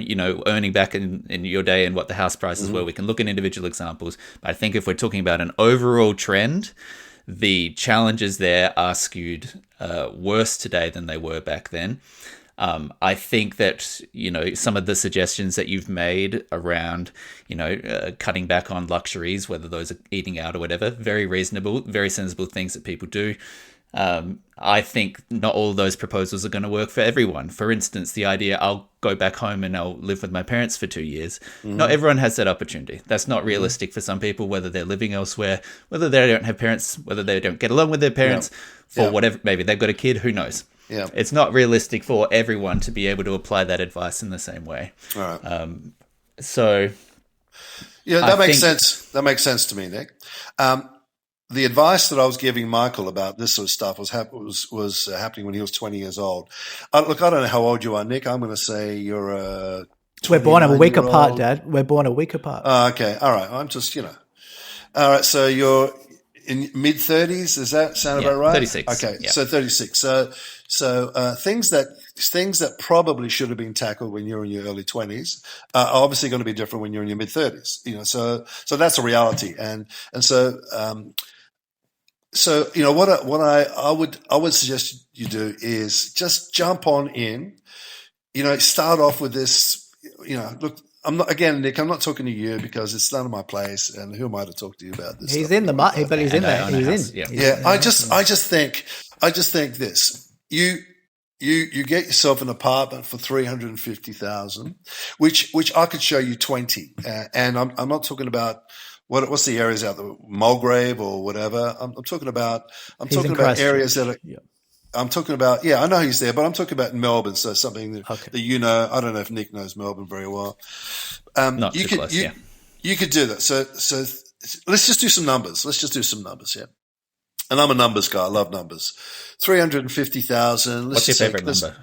[SPEAKER 2] earning back in your day and what the house prices were. We can look at individual examples. But I think if we're talking about an overall trend, the challenges there are skewed worse today than they were back then. I think that, some of the suggestions that you've made around, cutting back on luxuries, whether those are eating out or whatever, very reasonable, very sensible things that people do. I think not all of those proposals are going to work for everyone. For instance, the idea I'll go back home and I'll live with my parents for 2 years. Not everyone has that opportunity. That's not realistic for some people, whether they're living elsewhere, whether they don't have parents, whether they don't get along with their parents, for whatever, maybe they've got a kid, who knows? It's not realistic for everyone to be able to apply that advice in the same way. All right.
[SPEAKER 3] That makes sense. That makes sense to me, Nick. The advice that I was giving Michael about this sort of stuff was happening when he was 20 years old. Look, I don't know how old you are, Nick. I'm going to say you're a...
[SPEAKER 1] We're born a week apart, Dad. We're born a week apart.
[SPEAKER 3] Okay. All right. I'm just, All right. So you're in mid-30s. Does that sound about right?
[SPEAKER 2] 36.
[SPEAKER 3] Okay. So 36. So things that probably should have been tackled when you're in your early 20s are obviously going to be different when you're in your mid-30s. So that's a reality. So, what I would suggest you do is just jump on in, start off with this, look, Nick, I'm not talking to you because it's none of my place, and who am I to talk to you about this?
[SPEAKER 1] He's in the market, but he's in there. He's in.
[SPEAKER 3] Yeah. I just think this. You get yourself an apartment for $350,000, which I could show you 20, and I'm not talking about. What's the areas out there? Mulgrave or whatever. I'm talking about areas that are. I'm talking about. Yeah, I know he's there, but I'm talking about Melbourne. So something that I don't know if Nick knows Melbourne very well.
[SPEAKER 2] Not too close.
[SPEAKER 3] You could do that. So let's just do some numbers. Yeah. And I'm a numbers guy. I love numbers. 350,000.
[SPEAKER 2] What's your favorite number?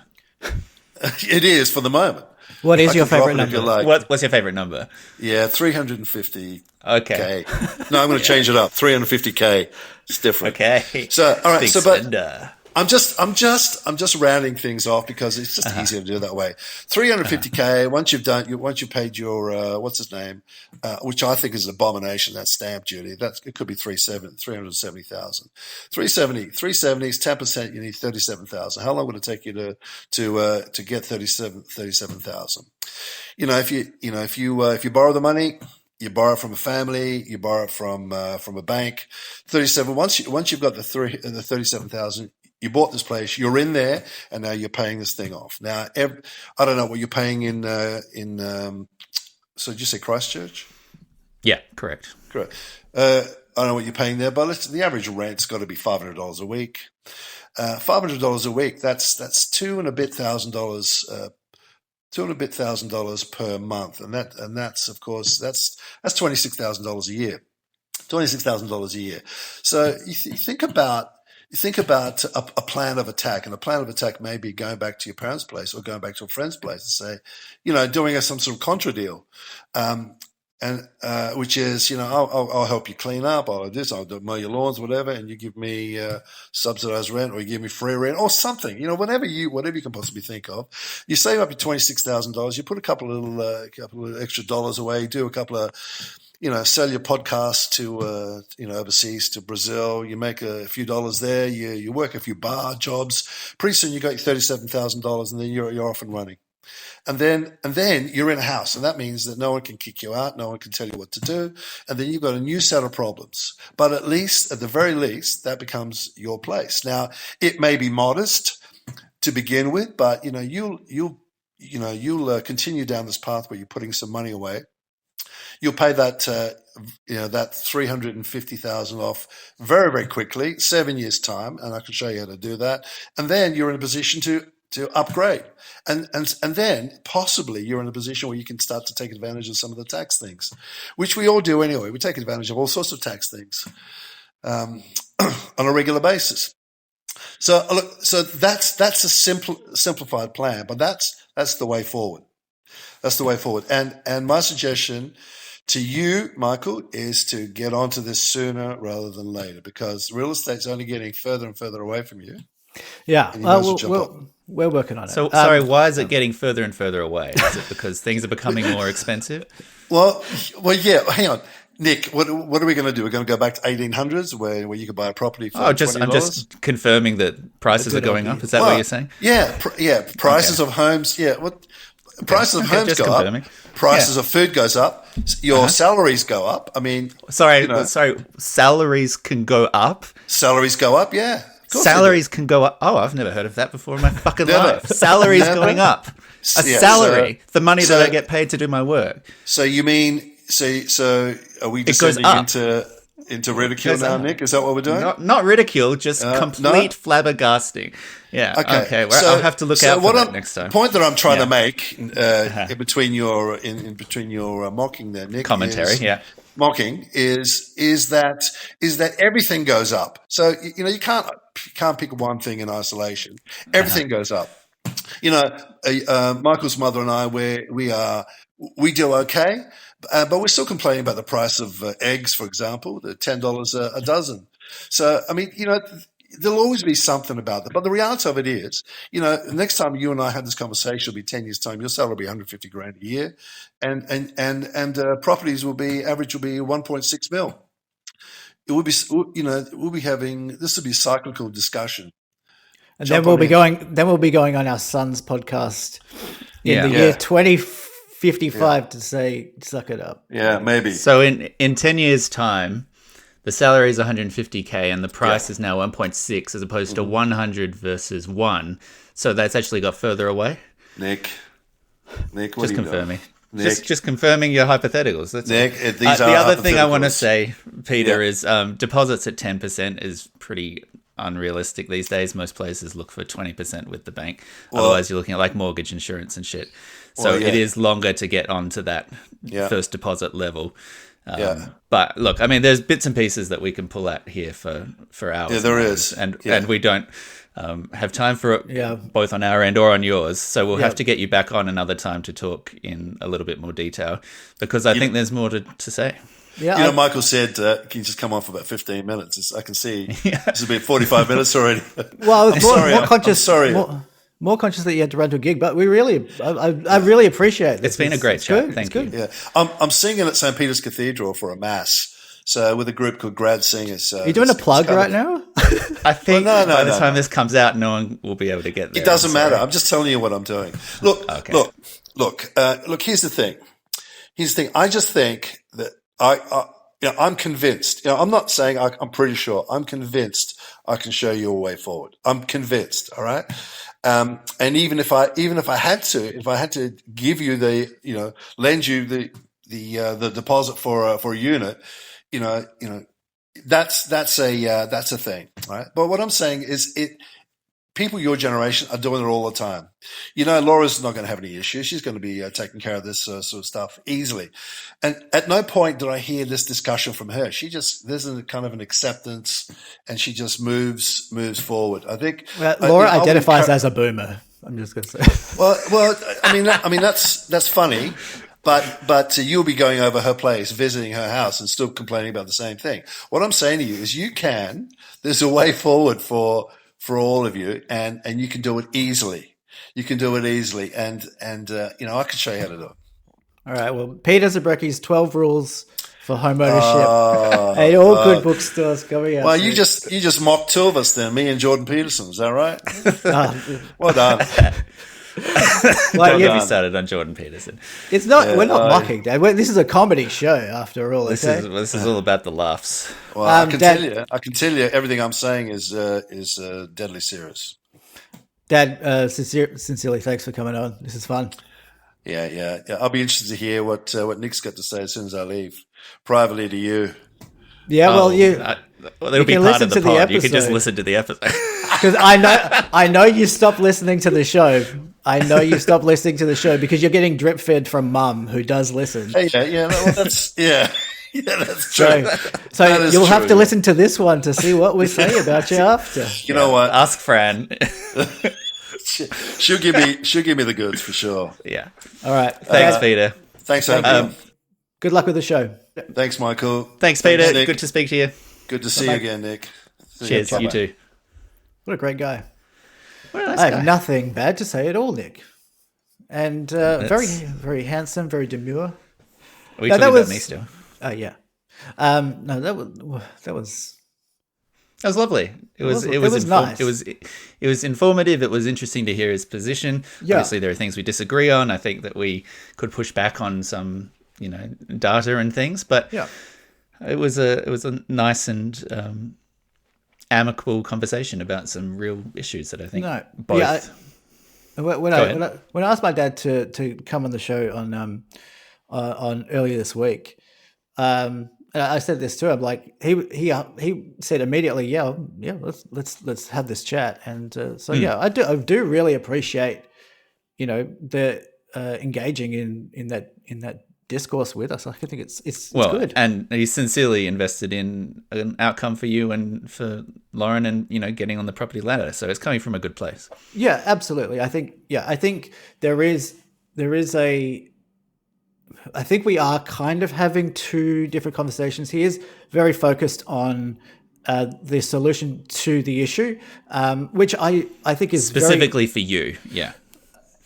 [SPEAKER 3] It is for the moment.
[SPEAKER 1] What is your favorite number?
[SPEAKER 2] Like. What's your favorite number?
[SPEAKER 3] Yeah, 350.
[SPEAKER 2] Okay.
[SPEAKER 3] No, I'm going to change it up. 350K. It's different.
[SPEAKER 2] Okay.
[SPEAKER 3] So, all right.
[SPEAKER 2] Big
[SPEAKER 3] so, but
[SPEAKER 2] spender.
[SPEAKER 3] I'm just rounding things off because it's just easier to do it that way. 350K. Once you've paid your what's his name, which I think is an abomination. That stamp duty. It could be 370,000. 370 is 10%. You need 37,000. How long would it take you to get 37,000? If you borrow the money. You borrow from a family. You borrow from a bank. 37. Once you've got the 37,000, You bought this place, you're in there, and now you're paying this thing off. Now, I don't know what you're paying so did you say Christchurch?
[SPEAKER 2] Yeah, correct.
[SPEAKER 3] Correct. I don't know what you're paying there, but the average rent's got to be $500 a week. $500 a week, that's $2,500 per month, and that's of course that's $26,000 a year. $26,000 a year. So you think about a plan of attack, and a plan of attack may be going back to your parents' place or going back to a friend's place and say, doing some sort of contra deal, which is, I'll help you clean up, I'll do this, I'll mow your lawns, whatever, and you give me subsidized rent, or you give me free rent, or something, whatever you can possibly think of. You save up your $26,000, you put a couple of extra dollars away, do a couple of sell your podcast to, overseas to Brazil. You make a few dollars there. You work a few bar jobs. Pretty soon you got your $37,000, and then you're off and running. And then you're in a house, and that means that no one can kick you out. No one can tell you what to do. And then you've got a new set of problems. But at the very least, that becomes your place. Now, it may be modest to begin with, but you'll continue down this path where you're putting some money away. You'll pay that that $350,000 off very, very quickly, 7 years' time, and I can show you how to do that. And then you're in a position to upgrade, and then possibly you're in a position where you can start to take advantage of some of the tax things, which we all do anyway. We take advantage of all sorts of tax things on a regular basis. So that's a simplified plan, but that's the way forward. That's the way forward. And my suggestion to you, Michael, is to get onto this sooner rather than later, because real estate's only getting further and further away from you.
[SPEAKER 1] Yeah, we're working on it.
[SPEAKER 2] So, sorry, why is it getting further and further away? Is it because things are becoming more expensive?
[SPEAKER 3] Well, yeah. Hang on, Nick. What are we going to do? We're going to go back to 1800s, where you could buy a property for $20?
[SPEAKER 2] I'm just confirming that prices are going up. Is that what you're saying?
[SPEAKER 3] Yeah, Prices of homes. Yeah, prices of homes go up. Prices of food goes up. Your salaries go up. I mean,
[SPEAKER 2] sorry, salaries can go up.
[SPEAKER 3] Salaries go up. Yeah.
[SPEAKER 2] Salaries can go up. Oh, I've never heard of that before in my fucking life. Salaries going up. Salary, the money that I get paid to do my work.
[SPEAKER 3] So you mean so are we descending into ridicule now, Nick? Is that what we're doing?
[SPEAKER 2] Not ridicule, just complete flabbergasting. Yeah. Okay. Well, I'll have to look out for that next time.
[SPEAKER 3] The point that I'm trying to make in between your mocking there, Nick,
[SPEAKER 2] commentary,
[SPEAKER 3] mocking is that everything goes up. So you can't pick one thing in isolation. Everything goes up. Michael's mother and I, we do okay. But we're still complaining about the price of eggs, for example, the $10 a dozen. So, I mean, there'll always be something about that. But the reality of it is, next time you and I have this conversation, it'll be 10 years' time. Your salary will be 150 grand a year, and properties average will be 1.6 mil. It will be, we'll be having, this will be a cyclical discussion.
[SPEAKER 1] And then we'll be going on our son's podcast in the year 2055 to say, suck it up.
[SPEAKER 3] Yeah, maybe.
[SPEAKER 2] So in 10 years' time, the salary is 150K and the price is now 1.6 as opposed to 100 versus 1. So that's actually got further away?
[SPEAKER 3] Nick, what
[SPEAKER 2] just
[SPEAKER 3] are you
[SPEAKER 2] confirming.
[SPEAKER 3] Doing?
[SPEAKER 2] Just confirming your hypotheticals. That's
[SPEAKER 3] Nick,
[SPEAKER 2] it.
[SPEAKER 3] These are
[SPEAKER 2] the other thing I want to
[SPEAKER 3] hypotheticals.
[SPEAKER 2] say, Peter, is deposits at 10% is pretty unrealistic these days. Most places look for 20% with the bank. Otherwise, you're looking at like mortgage insurance and shit. So it is longer to get onto that first deposit level. But look, I mean, there's bits and pieces that we can pull at here for hours.
[SPEAKER 3] Yeah, there is.
[SPEAKER 2] And we don't have time for it both on our end or on yours. So we'll have to get you back on another time to talk in a little bit more detail because I think there's more to say.
[SPEAKER 3] Yeah, Michael said, can you just come on for about 15 minutes? I can see this has been 45 minutes already.
[SPEAKER 1] Well, more conscious that you had to run to a gig, but I really appreciate this.
[SPEAKER 2] It's been a great chat. Thank you.
[SPEAKER 3] Yeah, I'm singing at St. Peter's Cathedral for a mass. So with a group called Grad Singers.
[SPEAKER 1] Are you doing a plug right now?
[SPEAKER 2] I think by the time this comes out, no one will be able to get there.
[SPEAKER 3] It doesn't matter. I'm just telling you what I'm doing. Look. Here's the thing. I just think that I'm convinced. I'm not saying I'm pretty sure. I'm convinced I can show you a way forward. I'm convinced. All right. And even if I had to give you lend you the deposit for a unit, that's a thing, right? But what I'm saying is people your generation are doing it all the time. Laura's not going to have any issues. She's going to be taking care of this sort of stuff easily. And at no point did I hear this discussion from her. There's a kind of an acceptance, and she just moves forward. I think
[SPEAKER 1] Laura identifies as a boomer. I'm just going to say.
[SPEAKER 3] Well, I mean that's funny. But you'll be going over her place, visiting her house, and still complaining about the same thing. What I'm saying to you is, there's a way forward for all of you, and you can do it easily. You can do it easily, and I can show you how to do it.
[SPEAKER 1] All right. Well, Peter Zabrecki's 12 Rules for Home Ownership. Hey, all good bookstores coming out.
[SPEAKER 3] Well, you just mocked two of us then, me and Jordan Peterson. Is that right? Well done.
[SPEAKER 2] Don't get me started on Jordan Peterson.
[SPEAKER 1] It's not. We're not mocking, Dad. This is a comedy show, after all.
[SPEAKER 2] This is all about the laughs.
[SPEAKER 3] Well, I can tell you, everything I'm saying is deadly serious.
[SPEAKER 1] Dad, sincerely, thanks for coming on. This is fun.
[SPEAKER 3] Yeah. I'll be interested to hear what Nick's got to say as soon as I leave, privately to you.
[SPEAKER 1] Yeah, well,
[SPEAKER 2] it'll be part of the pod. You can just listen to the episode.
[SPEAKER 1] Because I know you stopped listening to the show. I know you stopped listening to the show because you're getting drip fed from Mum, who does listen.
[SPEAKER 3] That's true.
[SPEAKER 1] So you'll have to listen to this one to see what we say about you after.
[SPEAKER 3] You know what?
[SPEAKER 2] Ask Fran.
[SPEAKER 3] She'll give me the goods for sure.
[SPEAKER 2] Yeah.
[SPEAKER 1] All right.
[SPEAKER 2] Thanks, Peter.
[SPEAKER 3] Thanks, Adam.
[SPEAKER 1] Good luck with the show.
[SPEAKER 3] Thanks, Michael.
[SPEAKER 2] Thanks, Peter.
[SPEAKER 3] Thanks,
[SPEAKER 2] good to speak to you.
[SPEAKER 3] Good to see you again, Nick.
[SPEAKER 2] Cheers. You too.
[SPEAKER 1] What a great guy.
[SPEAKER 2] What a nice
[SPEAKER 1] I
[SPEAKER 2] guy.
[SPEAKER 1] have nothing bad to say at all, Nick. And very, very handsome, very demure.
[SPEAKER 2] Are we talking about me still?
[SPEAKER 1] Oh, yeah. No, that was
[SPEAKER 2] lovely. It was
[SPEAKER 1] nice.
[SPEAKER 2] It was informative. It was interesting to hear his position.
[SPEAKER 1] Yeah.
[SPEAKER 2] Obviously, there are things we disagree on. I think that we could push back on some, data and things. But
[SPEAKER 1] yeah,
[SPEAKER 2] it was a nice and amicable conversation about some real issues that I think both.
[SPEAKER 1] Yeah, when I asked my dad to come on the show on earlier this week, I said this to him, like he said immediately, yeah, let's have this chat, and I do really appreciate the engaging in that discourse with us. I think it's good.
[SPEAKER 2] And he's sincerely invested in an outcome for you and for Lauren, and getting on the property ladder. So it's coming from a good place.
[SPEAKER 1] Yeah, absolutely. I think there is I think we are kind of having two different conversations. He is very focused on the solution to the issue, which I think is
[SPEAKER 2] specifically for you. Yeah.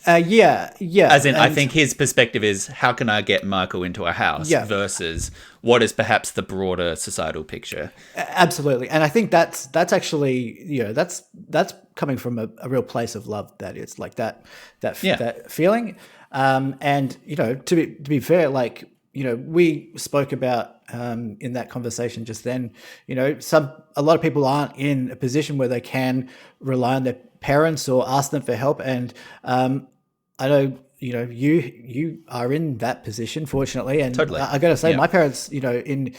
[SPEAKER 1] Yeah.
[SPEAKER 2] As in, I think his perspective is, how can I get Michael into a house versus what is perhaps the broader societal picture.
[SPEAKER 1] Absolutely. And I think that's actually, that's coming from a real place of love. That is like that feeling. And, to be fair, like, we spoke about in that conversation just then, a lot of people aren't in a position where they can rely on their parents or ask them for help. And I know, you are in that position, fortely, and
[SPEAKER 2] totally.
[SPEAKER 1] I got to say, my parents, in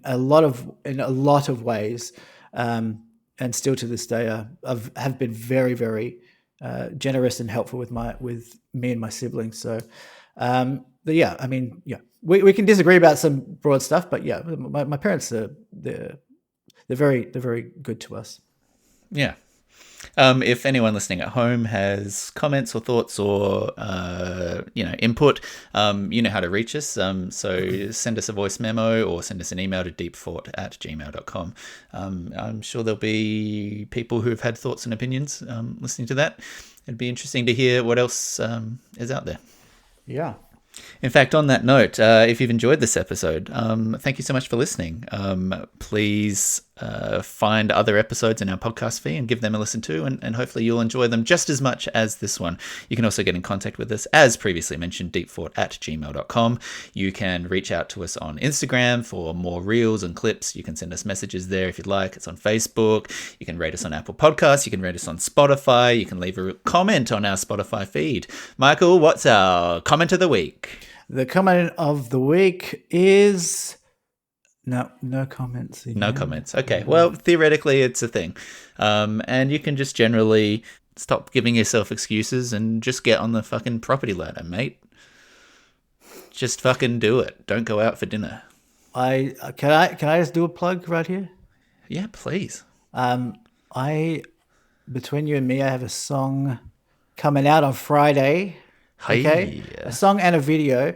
[SPEAKER 1] a lot of ways, and still to this day, have been very, very generous and helpful with me and my siblings. So, we can disagree about some broad stuff, but my parents they're very good to us.
[SPEAKER 2] Yeah. If anyone listening at home has comments or thoughts or input, you know how to reach us. So send us a voice memo or send us an email to deepthought@gmail.com. I'm sure there'll be people who've had thoughts and opinions listening to that. It'd be interesting to hear what else is out there.
[SPEAKER 1] Yeah.
[SPEAKER 2] In fact, on that note, if you've enjoyed this episode, thank you so much for listening. Please find other episodes in our podcast feed and give them a listen too, and hopefully you'll enjoy them just as much as this one. You can also get in contact with us, as previously mentioned, deepfort@gmail.com. You can reach out to us on Instagram for more reels and clips. You can send us messages there if you'd like. It's on Facebook. You can rate us on Apple Podcasts. You can rate us on Spotify. You can leave a comment on our Spotify feed. Michael, what's our comment of the week?
[SPEAKER 1] The comment of the week is... No comments.
[SPEAKER 2] No comments. Okay. Well, theoretically, it's a thing. And you can just generally stop giving yourself excuses and just get on the fucking property ladder, mate. Just fucking do it. Don't go out for dinner.
[SPEAKER 1] Can I just do a plug right here?
[SPEAKER 2] Yeah, please.
[SPEAKER 1] Between you and me, I have a song coming out on Friday. Okay. A song and a video.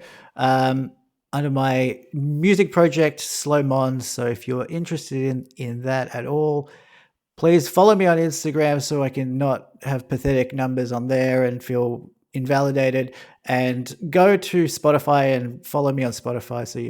[SPEAKER 1] Under my music project, Slow Mons. So if you're interested in that at all, please follow me on Instagram so I can not have pathetic numbers on there and feel invalidated. And go to Spotify and follow me on Spotify. So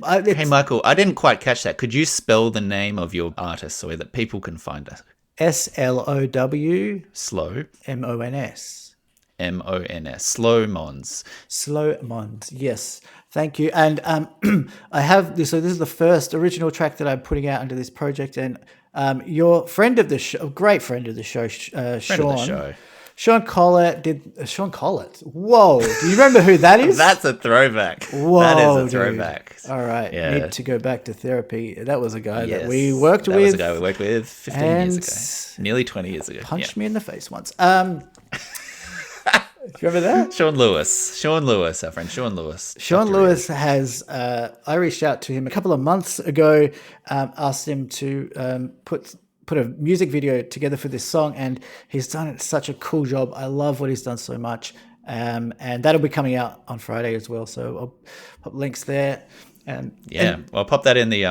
[SPEAKER 2] hey, Michael, I didn't quite catch that. Could you spell the name of your artist so that people can find us?
[SPEAKER 1] SLOW.
[SPEAKER 2] Slow.
[SPEAKER 1] MONS.
[SPEAKER 2] MONS. Slow Mons.
[SPEAKER 1] Slow Mons. Yes. Thank you. And I have this. So this is the first original track that I'm putting out under this project. And your friend of the show, great friend of the show, Sean Collett did. Sean Collett. Whoa! Do you remember who that is?
[SPEAKER 2] That's a throwback.
[SPEAKER 1] Whoa,
[SPEAKER 2] that is a throwback.
[SPEAKER 1] Dude. All right.
[SPEAKER 2] Yeah.
[SPEAKER 1] Need to go back to therapy. That was a guy that we worked with. That was
[SPEAKER 2] a guy we worked with 15 years ago. Nearly 20 years ago.
[SPEAKER 1] Punched me in the face once. Do you remember that?
[SPEAKER 2] Sean Lewis, our friend Sean Lewis.
[SPEAKER 1] Sean Lewis has, I reached out to him a couple of months ago, asked him to put a music video together for this song, and he's done such a cool job. I love what he's done so much. And that'll be coming out on Friday as well. So I'll put links there.
[SPEAKER 2] I'll pop that in the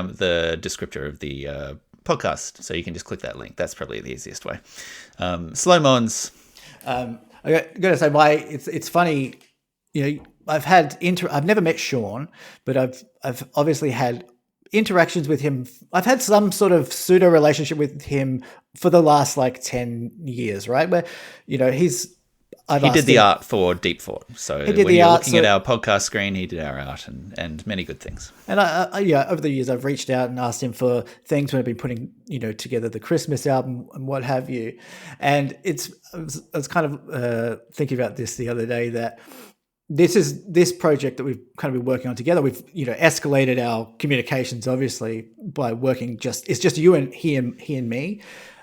[SPEAKER 2] descriptor of the podcast, so you can just click that link. That's probably the easiest way. Slow Mons.
[SPEAKER 1] I got to say, it's funny. You know, I've never met Sean, but I've obviously had interactions with him. I've had some sort of pseudo relationship with him for the last 10 years, right? Where, you know, he did
[SPEAKER 2] the art for Deep Fort. So when you're looking at our podcast screen, he did our art and many good things.
[SPEAKER 1] And over the years, I've reached out and asked him for things when I've been putting, together the Christmas album and what have you. And I was kind of thinking about this the other day, that this project that we've kind of been working on together, we've, escalated our communications, obviously, by working it's just you and he and me.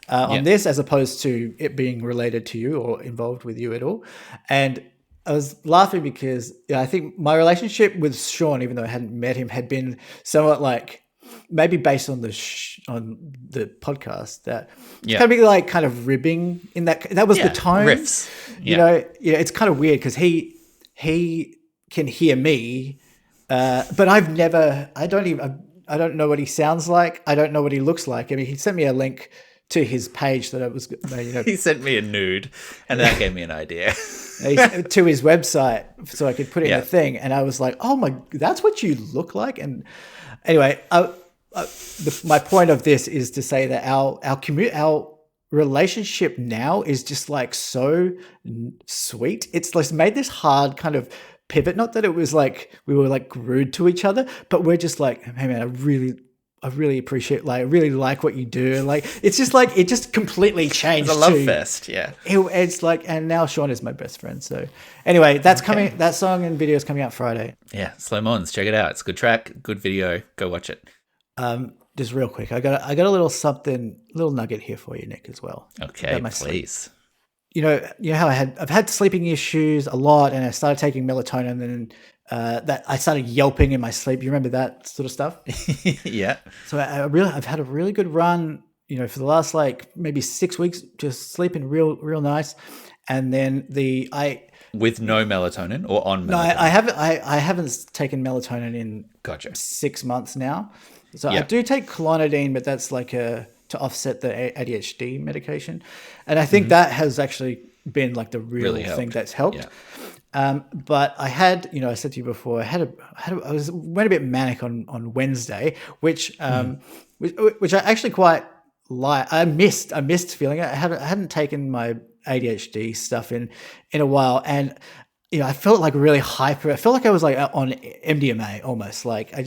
[SPEAKER 1] On this, as opposed to it being related to you or involved with you at all. And I was laughing because I think my relationship with Sean, even though I hadn't met him, had been somewhat maybe based on on the podcast, that it's kind of ribbing in that was the tone.
[SPEAKER 2] Riffs.
[SPEAKER 1] It's kind of weird because he can hear me, but I don't know what he sounds like. I don't know what he looks like. I mean, he sent me a link to his page that I was,
[SPEAKER 2] he sent me a nude, and that gave me an idea.
[SPEAKER 1] To his website, so I could put in a thing, and I was like, "Oh my, that's what you look like." And anyway, my point of this is to say that our relationship now is just so sweet. It's made this hard kind of pivot. Not that it was we were rude to each other, but we're just hey man, I really appreciate, I really like what you do. It's just it just completely changed.
[SPEAKER 2] It's a love fest, yeah.
[SPEAKER 1] It's and now Sean is my best friend. So anyway, that's coming. That song and video is coming out Friday.
[SPEAKER 2] Yeah, Slow Mons, check it out. It's a good track, good video. Go watch it.
[SPEAKER 1] Just real quick, I got a little nugget here for you, Nick, as well.
[SPEAKER 2] Okay, please.
[SPEAKER 1] You know how I've had sleeping issues a lot, and I started taking melatonin, and that I started yelping in my sleep. You remember that sort of stuff?
[SPEAKER 2] Yeah.
[SPEAKER 1] So I've had a really good run, for the last maybe 6 weeks, just sleeping real nice. And then
[SPEAKER 2] with no melatonin or on melatonin?
[SPEAKER 1] No, I haven't taken melatonin in 6 months now. So I do take clonidine, but that's to offset the ADHD medication. And I think that has actually been the real thing that's helped. But I had, I said to you before, I went a bit manic on Wednesday, which I actually quite like. I missed feeling it. I hadn't taken my ADHD stuff in a while, and I felt like really hyper. I felt like I was like on MDMA almost. Like I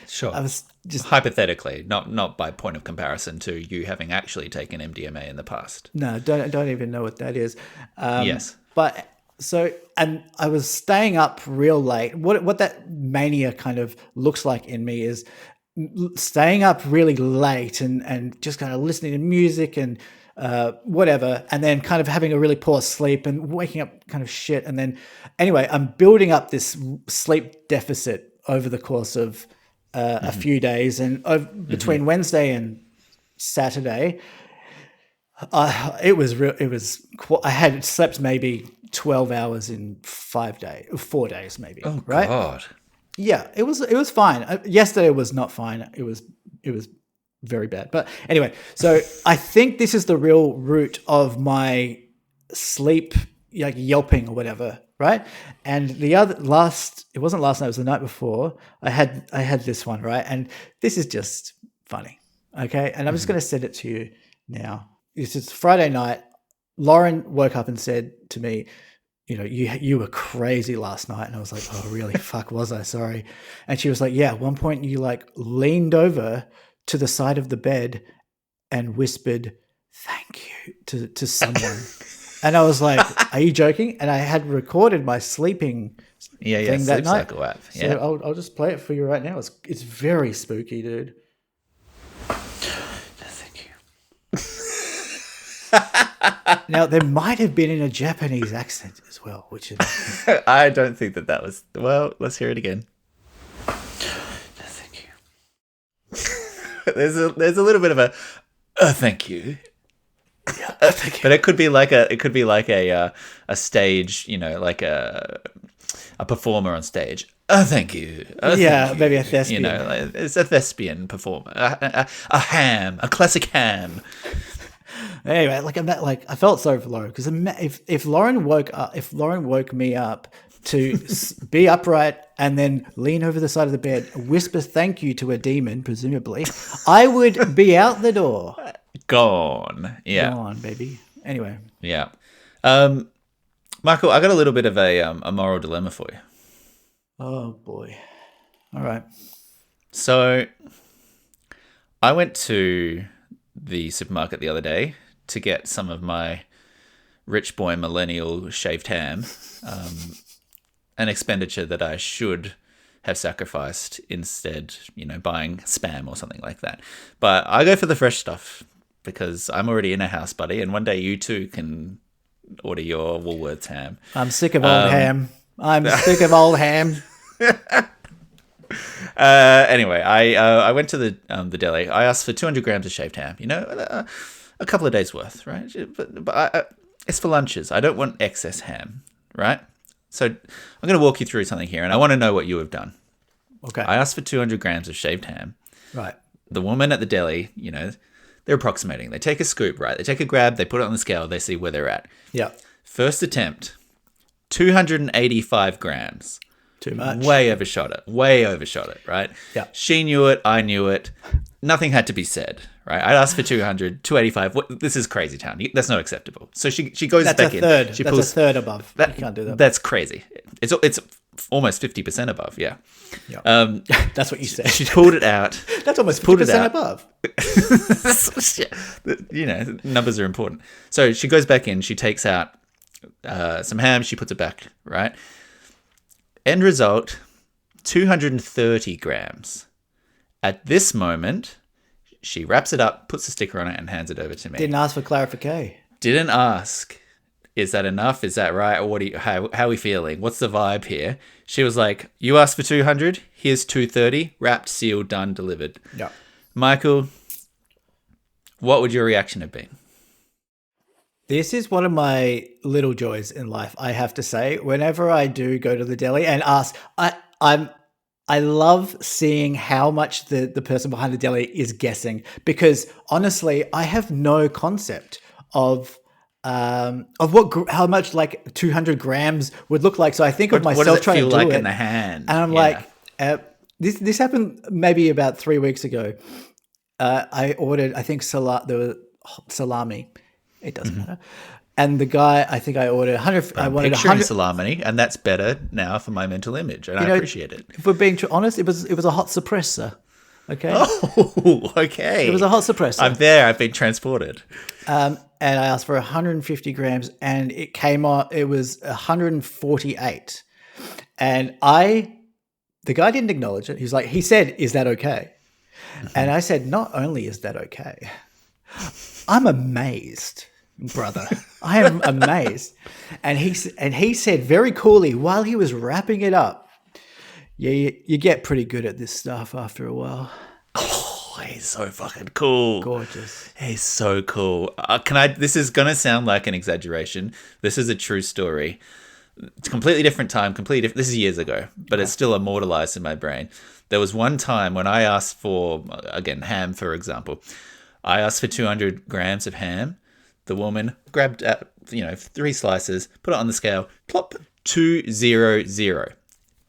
[SPEAKER 2] Sure.
[SPEAKER 1] was just
[SPEAKER 2] hypothetically, not by point of comparison to you having actually taken MDMA in the past.
[SPEAKER 1] no, don't even know what that is.
[SPEAKER 2] Yes.
[SPEAKER 1] But so, and I was staying up real late. What that mania kind of looks like in me is staying up really late and just kind of listening to music and whatever, and then kind of having a really poor sleep and waking up kind of shit. And then anyway, I'm building up this sleep deficit over the course of a few days, and between Wednesday and Saturday, I had slept maybe 12 hours in 4 days maybe.
[SPEAKER 2] Oh,
[SPEAKER 1] right?
[SPEAKER 2] God.
[SPEAKER 1] Yeah, it was fine. Yesterday was not fine. It was very bad. But anyway, so I think this is the real root of my sleep, like yelping or whatever, right? And it wasn't last night, it was the night before. I had this one, right? And this is just funny. Okay? And I'm just going to send it to you now. It's just Friday night. Lauren woke up and said to me, you were crazy last night. And I was like, oh, really? Fuck, was I? Sorry. And she was like, yeah, at one point you like leaned over to the side of the bed and whispered, thank you to someone. And I was like, are you joking? And I had recorded my sleeping thing that
[SPEAKER 2] sleep
[SPEAKER 1] night.
[SPEAKER 2] cycle app. Yeah.
[SPEAKER 1] So I'll just play it for you right now. It's very spooky, dude.
[SPEAKER 2] Thank you.
[SPEAKER 1] Now, there might have been in a Japanese accent as well, which is...
[SPEAKER 2] I don't think that was... Well, let's hear it again.
[SPEAKER 1] Thank you.
[SPEAKER 2] There's a little bit of a thank you.
[SPEAKER 1] Yeah, thank you.
[SPEAKER 2] But it could be like a stage, like a performer on stage. Oh, thank you. Oh,
[SPEAKER 1] Yeah,
[SPEAKER 2] thank you.
[SPEAKER 1] maybe a thespian.
[SPEAKER 2] Like, it's a thespian performer. A classic ham.
[SPEAKER 1] Anyway, I felt sorry for Lauren because if Lauren woke me up to be upright and then lean over the side of the bed, whisper thank you to a demon, presumably, I would be out the door.
[SPEAKER 2] Gone. Yeah.
[SPEAKER 1] Gone, baby. Anyway.
[SPEAKER 2] Yeah. Michael, I got a little bit of a moral dilemma for you.
[SPEAKER 1] Oh boy. All right.
[SPEAKER 2] So I went to the supermarket the other day to get some of my rich boy millennial shaved ham, an expenditure that I should have sacrificed instead, buying Spam or something like that. But I go for the fresh stuff because I'm already in a house, buddy, and one day you too can order your Woolworths ham.
[SPEAKER 1] I'm sick of old ham. I'm sick of old ham.
[SPEAKER 2] Anyway, I went to the deli. I asked for 200 grams of shaved ham. A couple of days worth, right? But it's for lunches. I don't want excess ham, right? So I'm going to walk you through something here, and I want to know what you have done.
[SPEAKER 1] Okay.
[SPEAKER 2] I asked for 200 grams of shaved ham.
[SPEAKER 1] Right.
[SPEAKER 2] The woman at the deli, they're approximating. They take a scoop, right? They take a grab. They put it on the scale. They see where they're at.
[SPEAKER 1] Yeah.
[SPEAKER 2] First attempt, 285 grams.
[SPEAKER 1] Too much.
[SPEAKER 2] Way overshot it, right?
[SPEAKER 1] Yeah.
[SPEAKER 2] She knew it. I knew it. Nothing had to be said, right? I asked for 200, 285. This is crazy town. That's not acceptable. So she goes
[SPEAKER 1] That's
[SPEAKER 2] back
[SPEAKER 1] a third.
[SPEAKER 2] in. She
[SPEAKER 1] That's a third above. You can't do that.
[SPEAKER 2] That's crazy. It's almost 50% above, yeah.
[SPEAKER 1] Yeah. That's what you said.
[SPEAKER 2] She pulled it out.
[SPEAKER 1] That's almost 50% above.
[SPEAKER 2] Numbers are important. So she goes back in. She takes out some ham. She puts it back, right? End result, 230 grams. At this moment, she wraps it up, puts a sticker on it, and hands it over to me.
[SPEAKER 1] Didn't ask for clarification.
[SPEAKER 2] Didn't ask, is that enough? Is that right? Or how are we feeling? What's the vibe here? She was like, you asked for 200, here's 230, wrapped, sealed, done, delivered.
[SPEAKER 1] Yeah.
[SPEAKER 2] Michael, what would your reaction have been?
[SPEAKER 1] This is one of my little joys in life, I have to say. Whenever I do go to the deli and ask, I love seeing how much the person behind the deli is guessing, because honestly, I have no concept of of how much like 200 grams would look like. So I think of
[SPEAKER 2] What
[SPEAKER 1] myself
[SPEAKER 2] does it
[SPEAKER 1] trying
[SPEAKER 2] feel
[SPEAKER 1] to do
[SPEAKER 2] like
[SPEAKER 1] it,
[SPEAKER 2] in the hand?
[SPEAKER 1] and I'm like, this happened maybe about 3 weeks ago. I ordered, I think there was salami. It doesn't matter. And the guy, I think I ordered 100. I wanted
[SPEAKER 2] picturing
[SPEAKER 1] 100
[SPEAKER 2] salami, and that's better now for my mental image, and I appreciate it.
[SPEAKER 1] If we're being honest, it was a hot suppressor. Okay.
[SPEAKER 2] Oh, okay.
[SPEAKER 1] It was a hot suppressor.
[SPEAKER 2] I'm there. I've been transported.
[SPEAKER 1] And I asked for 150 grams, and it came on. It was 148, and the guy didn't acknowledge it. He said, "Is that okay?" And I said, "Not only is that okay, I'm amazed, brother. I am amazed." And he said very coolly while he was wrapping it up, "Yeah, you get pretty good at this stuff after a while."
[SPEAKER 2] Oh, he's so fucking cool.
[SPEAKER 1] Gorgeous.
[SPEAKER 2] He's so cool. This is going to sound like an exaggeration. This is a true story. It's a completely different time, this is years ago, but it's still immortalized in my brain. There was one time when I asked for, again, ham, for example. I asked for 200 grams of ham. The woman grabbed, 3 slices, put it on the scale, plop, 200.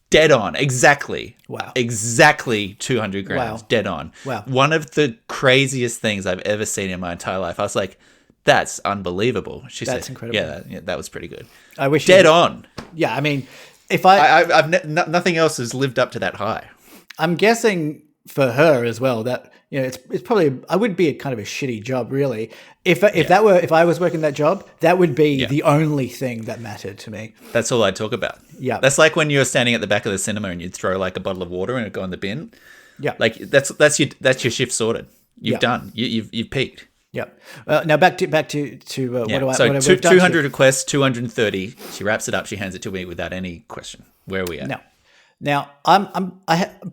[SPEAKER 2] Dead on, exactly.
[SPEAKER 1] Wow.
[SPEAKER 2] Exactly 200 grams,
[SPEAKER 1] Wow.
[SPEAKER 2] dead on.
[SPEAKER 1] Wow.
[SPEAKER 2] One of the craziest things I've ever seen in my entire life. I was like, that's unbelievable. She said,
[SPEAKER 1] That's incredible.
[SPEAKER 2] Yeah, that was pretty good.
[SPEAKER 1] I wish
[SPEAKER 2] Dead on.
[SPEAKER 1] Yeah, I mean, if
[SPEAKER 2] Nothing else has lived up to that high.
[SPEAKER 1] I'm guessing for her as well that it's probably, I would be a kind of a shitty job really. If I was working that job, that would be the only thing that mattered to me.
[SPEAKER 2] That's all I talk about.
[SPEAKER 1] Yeah.
[SPEAKER 2] That's like when you're standing at the back of the cinema and you'd throw like a bottle of water and it'd go in the bin.
[SPEAKER 1] Yeah.
[SPEAKER 2] Like that's your shift sorted. You've done. You've peaked.
[SPEAKER 1] Yep. Now back to what do I?
[SPEAKER 2] So
[SPEAKER 1] what have we done
[SPEAKER 2] 200
[SPEAKER 1] to?
[SPEAKER 2] requests, 230. She wraps it up. She hands it to me without any question. Where are we at?
[SPEAKER 1] No. Now I'm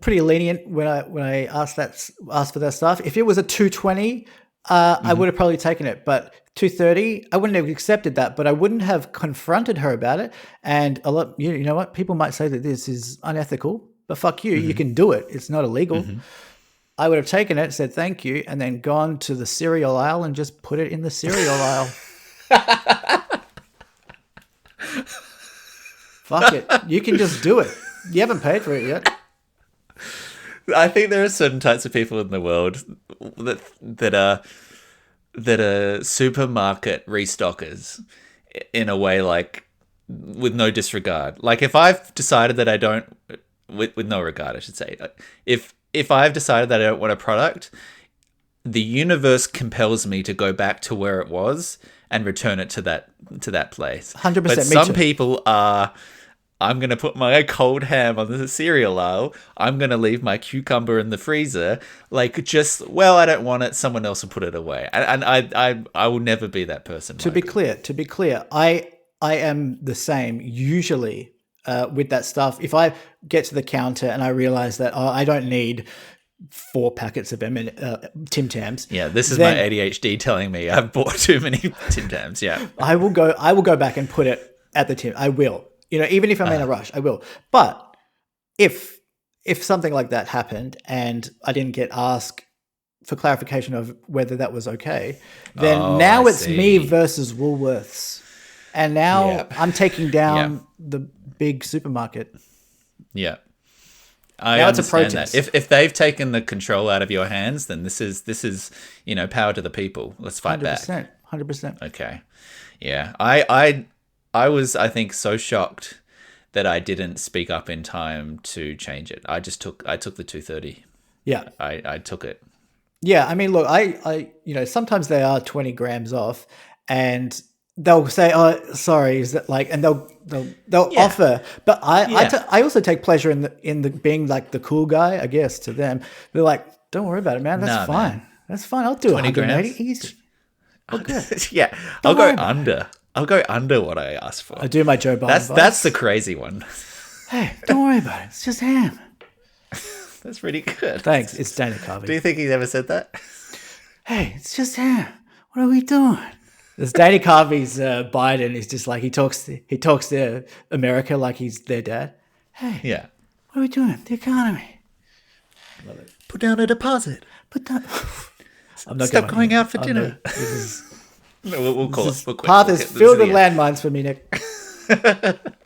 [SPEAKER 1] pretty lenient when I ask for that stuff. If it was a 220, I would have probably taken it, but 230, I wouldn't have accepted that, but I wouldn't have confronted her about it. And you know what? People might say that this is unethical, but fuck you, you can do it. It's not illegal. I would have taken it, said thank you, and then gone to the cereal aisle and just put it in the cereal aisle. Fuck it. You can just do it. You haven't paid for it yet.
[SPEAKER 2] I think there are certain types of people in the world that are supermarket restockers in a way, like with no disregard. Like if I've decided that I don't, with no regard, I should say, if I've decided that I don't want a product, the universe compels me to go back to where it was and return it to that place.
[SPEAKER 1] 100%.
[SPEAKER 2] But some people are, I'm going to put my cold ham on the cereal aisle. I'm going to leave my cucumber in the freezer. Like I don't want it. Someone else will put it away. And I will never be that person.
[SPEAKER 1] To be clear, I am the same usually with that stuff. If I get to the counter and I realize that I don't need 4 packets of Tim Tams.
[SPEAKER 2] Yeah, this is my ADHD telling me I've bought too many Tim Tams. Yeah,
[SPEAKER 1] I will go back and put it at the Tim. I will. Even if I'm in a rush, I will. But if something like that happened and I didn't get asked for clarification of whether that was okay, then now it's me versus Woolworths. And now I'm taking down the big supermarket.
[SPEAKER 2] Yeah.
[SPEAKER 1] Now it's a protest.
[SPEAKER 2] That. If they've taken the control out of your hands, then this is power to the people. Let's fight
[SPEAKER 1] 100%,
[SPEAKER 2] back.
[SPEAKER 1] 100%.
[SPEAKER 2] Okay. Yeah. I was, I think, so shocked that I didn't speak up in time to change it. I took the 230.
[SPEAKER 1] Yeah.
[SPEAKER 2] I took it.
[SPEAKER 1] Yeah. I mean, look, I sometimes they are 20 grams off and they'll say, "Oh, sorry," is that like, and they'll offer. But I also take pleasure in the being like the cool guy, I guess, to them. They're like, "Don't worry about it, man. That's fine. Man. That's fine. I'll do 180 easy." Oh, good.
[SPEAKER 2] Yeah, I'll go under. I'll go under what I asked for.
[SPEAKER 1] I do my Joe Biden.
[SPEAKER 2] That's the crazy one.
[SPEAKER 1] Hey, don't worry about it. It's just ham.
[SPEAKER 2] That's pretty good.
[SPEAKER 1] Thanks. It's Dana Carvey.
[SPEAKER 2] Do you think he's ever said that?
[SPEAKER 1] Hey, it's just ham. What are we doing? This Danny Carvey's Biden is just like he talks to America like he's their dad. Hey,
[SPEAKER 2] yeah,
[SPEAKER 1] what are we doing? The economy.
[SPEAKER 2] Love it. Put down a deposit.
[SPEAKER 1] I'm not
[SPEAKER 2] Stop going out for dinner. We'll call it.
[SPEAKER 1] This
[SPEAKER 2] We'll quit.
[SPEAKER 1] path
[SPEAKER 2] We'll
[SPEAKER 1] is
[SPEAKER 2] get- this
[SPEAKER 1] filled
[SPEAKER 2] the
[SPEAKER 1] with
[SPEAKER 2] end.
[SPEAKER 1] landmines for me, Nick.